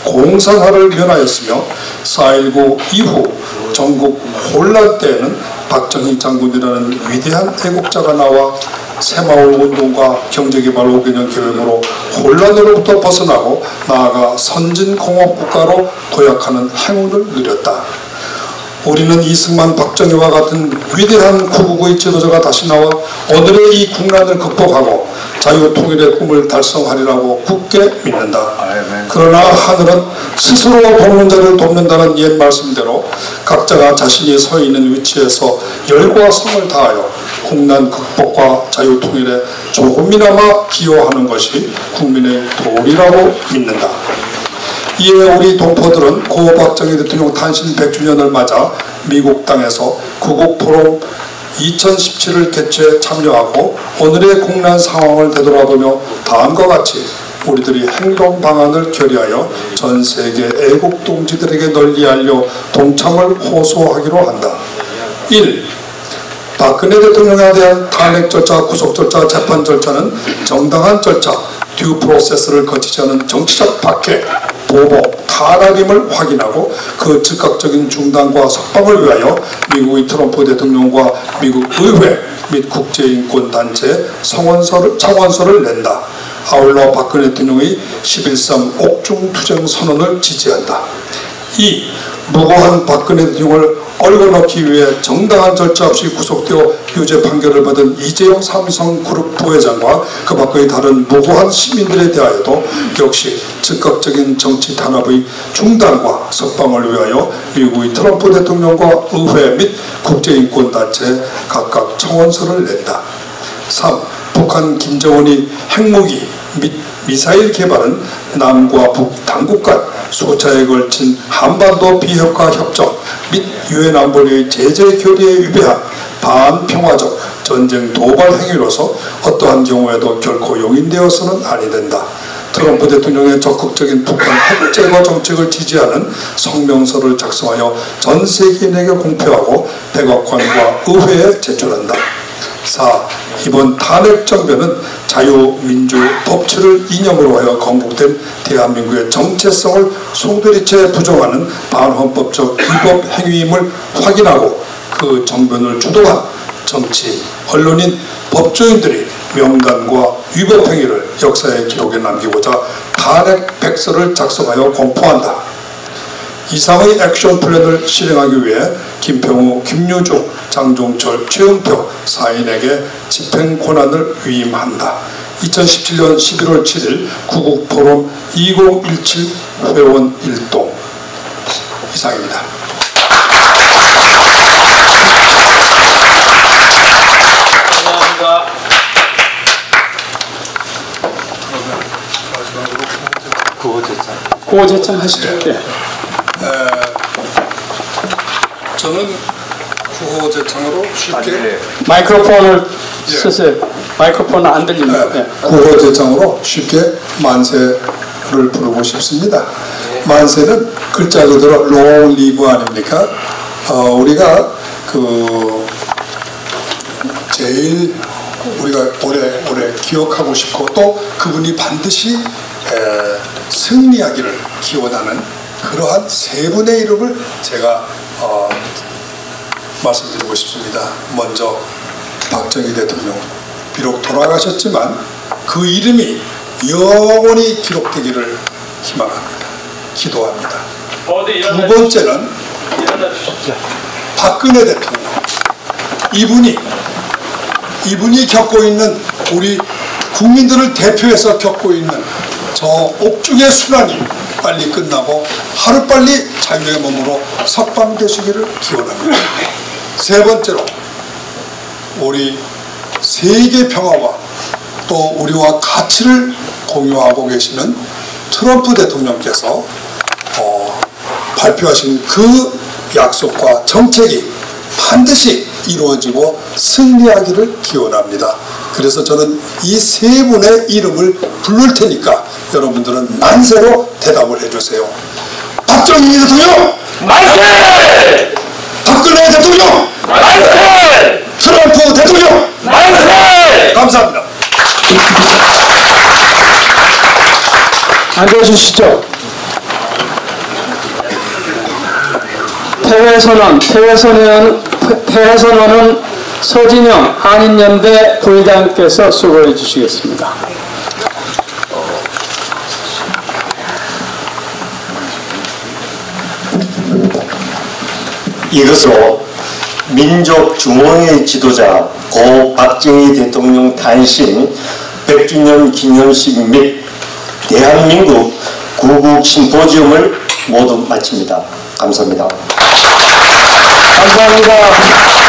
S10: 공산화를 면하였으며 4.19 이후 전국 혼란 때에는 박정희 장군이라는 위대한 애국자가 나와 새마을 운동과 경제개발 5개년 계획으로 혼란으로부터 벗어나고 나아가 선진공업국가로 도약하는 행운을 누렸다. 우리는 이승만, 박정희와 같은 위대한 구국의 지도자가 다시 나와 오늘의 이 국난을 극복하고 자유통일의 꿈을 달성하리라고 굳게 믿는다. 그러나 하늘은 스스로 돕는 자를 돕는다는 옛 말씀대로 각자가 자신이 서 있는 위치에서 열과 성을 다하여 국난 극복과 자유통일에 조금이나마 기여하는 것이 국민의 도리라고 믿는다. 이에 우리 동포들은 고 박정희 대통령 탄신 100주년을 맞아 미국 땅에서 구국 포럼 2017을 개최에 참여하고 오늘의 국난 상황을 되돌아보며 다음과 같이 우리들이 행동 방안을 결의하여 전 세계 애국 동지들에게 널리 알려 동참을 호소하기로 한다. 1. 박근혜 대통령에 대한 탄핵 절차, 구속 절차, 재판 절차는 정당한 절차, 듀 프로세스를 거치지 않은 정치적 박해, 보복, 탄압임을 확인하고 그 즉각적인 중단과 석방을 위하여 미국의 트럼프 대통령과 미국 의회 및 국제인권단체에 청원서를 낸다. 아울러 박근혜 대통령의 11.3 옥중투쟁 선언을 지지한다. 2. 무고한 박근혜 대통령을 얽어넣기 위해 정당한 절차 없이 구속되어 유죄 판결을 받은 이재용 삼성그룹 부회장과 그 밖의 다른 무고한 시민들에 대하여도 역시 즉각적인 정치 탄압의 중단과 석방을 위하여 미국의 트럼프 대통령과 의회 및 국제인권단체에 각각 청원서를 낸다. 3. 북한 김정은이 핵무기 및 미사일 개발은 남과 북 당국 간 수차에 걸친 한반도 비핵화 협정 및 유엔 안보리의 제재 결의에 위배한 반평화적 전쟁 도발 행위로서 어떠한 경우에도 결코 용인되어서는 아니 된다. 트럼프 대통령의 적극적인 북한 핵 제거 정책을 지지하는 성명서를 작성하여 전 세계인에게 공표하고 백악관과 의회에 제출한다. 4. 이번 탄핵 정변은 자유민주 법치를 이념으로 하여 건국된 대한민국의 정체성을 송두리째 부정하는 반헌법적 위법 행위임을 확인하고 그 정변을 주도한 정치, 언론인, 법조인들이 명단과 위법 행위를 역사의 기록에 남기고자 탄핵 백서를 작성하여 공포한다. 이상의 액션 플랜을 실행하기 위해 김평우, 김유중, 장종철, 최은표 4인에게 집행 권한을 위임한다. 2017년 11월 7일 구국포럼 2017 회원 1동 이상입니다.
S11: 감사합니다.
S3: 구호 제청하시죠. 네.
S10: 저는 구호 제청으로 쉽게
S3: 마이크로폰을 쓰세요. 마이크로폰은 안 들립니다. 네.
S10: 구호 제청으로 쉽게 만세를 부르고 싶습니다. 만세는 글자 그대로 long live 아닙니까? 우리가 제일 우리가 오래 기억하고 싶고 또 그분이 반드시 승리하기를 기원하는 그러한 세 분의 이름을 제가 말씀드리고 싶습니다. 먼저 박정희 대통령, 비록 돌아가셨지만 그 이름이 영원히 기록되기를 희망합니다. 기도합니다. 두 번째는 박근혜 대통령, 이분이 겪고 있는 우리 국민들을 대표해서 겪고 있는 저 옥중의 순환이 빨리 끝나고 하루빨리 자유의 몸으로 석방되시기를 기원합니다. 세 번째로 우리 세계 평화와 또 우리와 가치를 공유하고 계시는 트럼프 대통령께서 발표하신 그 약속과 정책이 반드시 이루어지고 승리하기를 기원합니다. 그래서 저는 이 세 분의 이름을 부를 테니까 여러분들은 만세로 대답을 해주세요. 박정희 대통령 만세! 박근혜 대통령 만세! 트럼프 대통령 만세! 감사합니다.
S3: 앉아주시죠. 폐회선언은 서진영 한인연대 부회장께서 수고해 주시겠습니다.
S15: 이것으로 민족 중흥의 지도자 고 박정희 대통령 탄신 100주년 기념식 및 대한민국 구국 심포지움을 모두 마칩니다. 감사합니다.
S3: 감사합니다.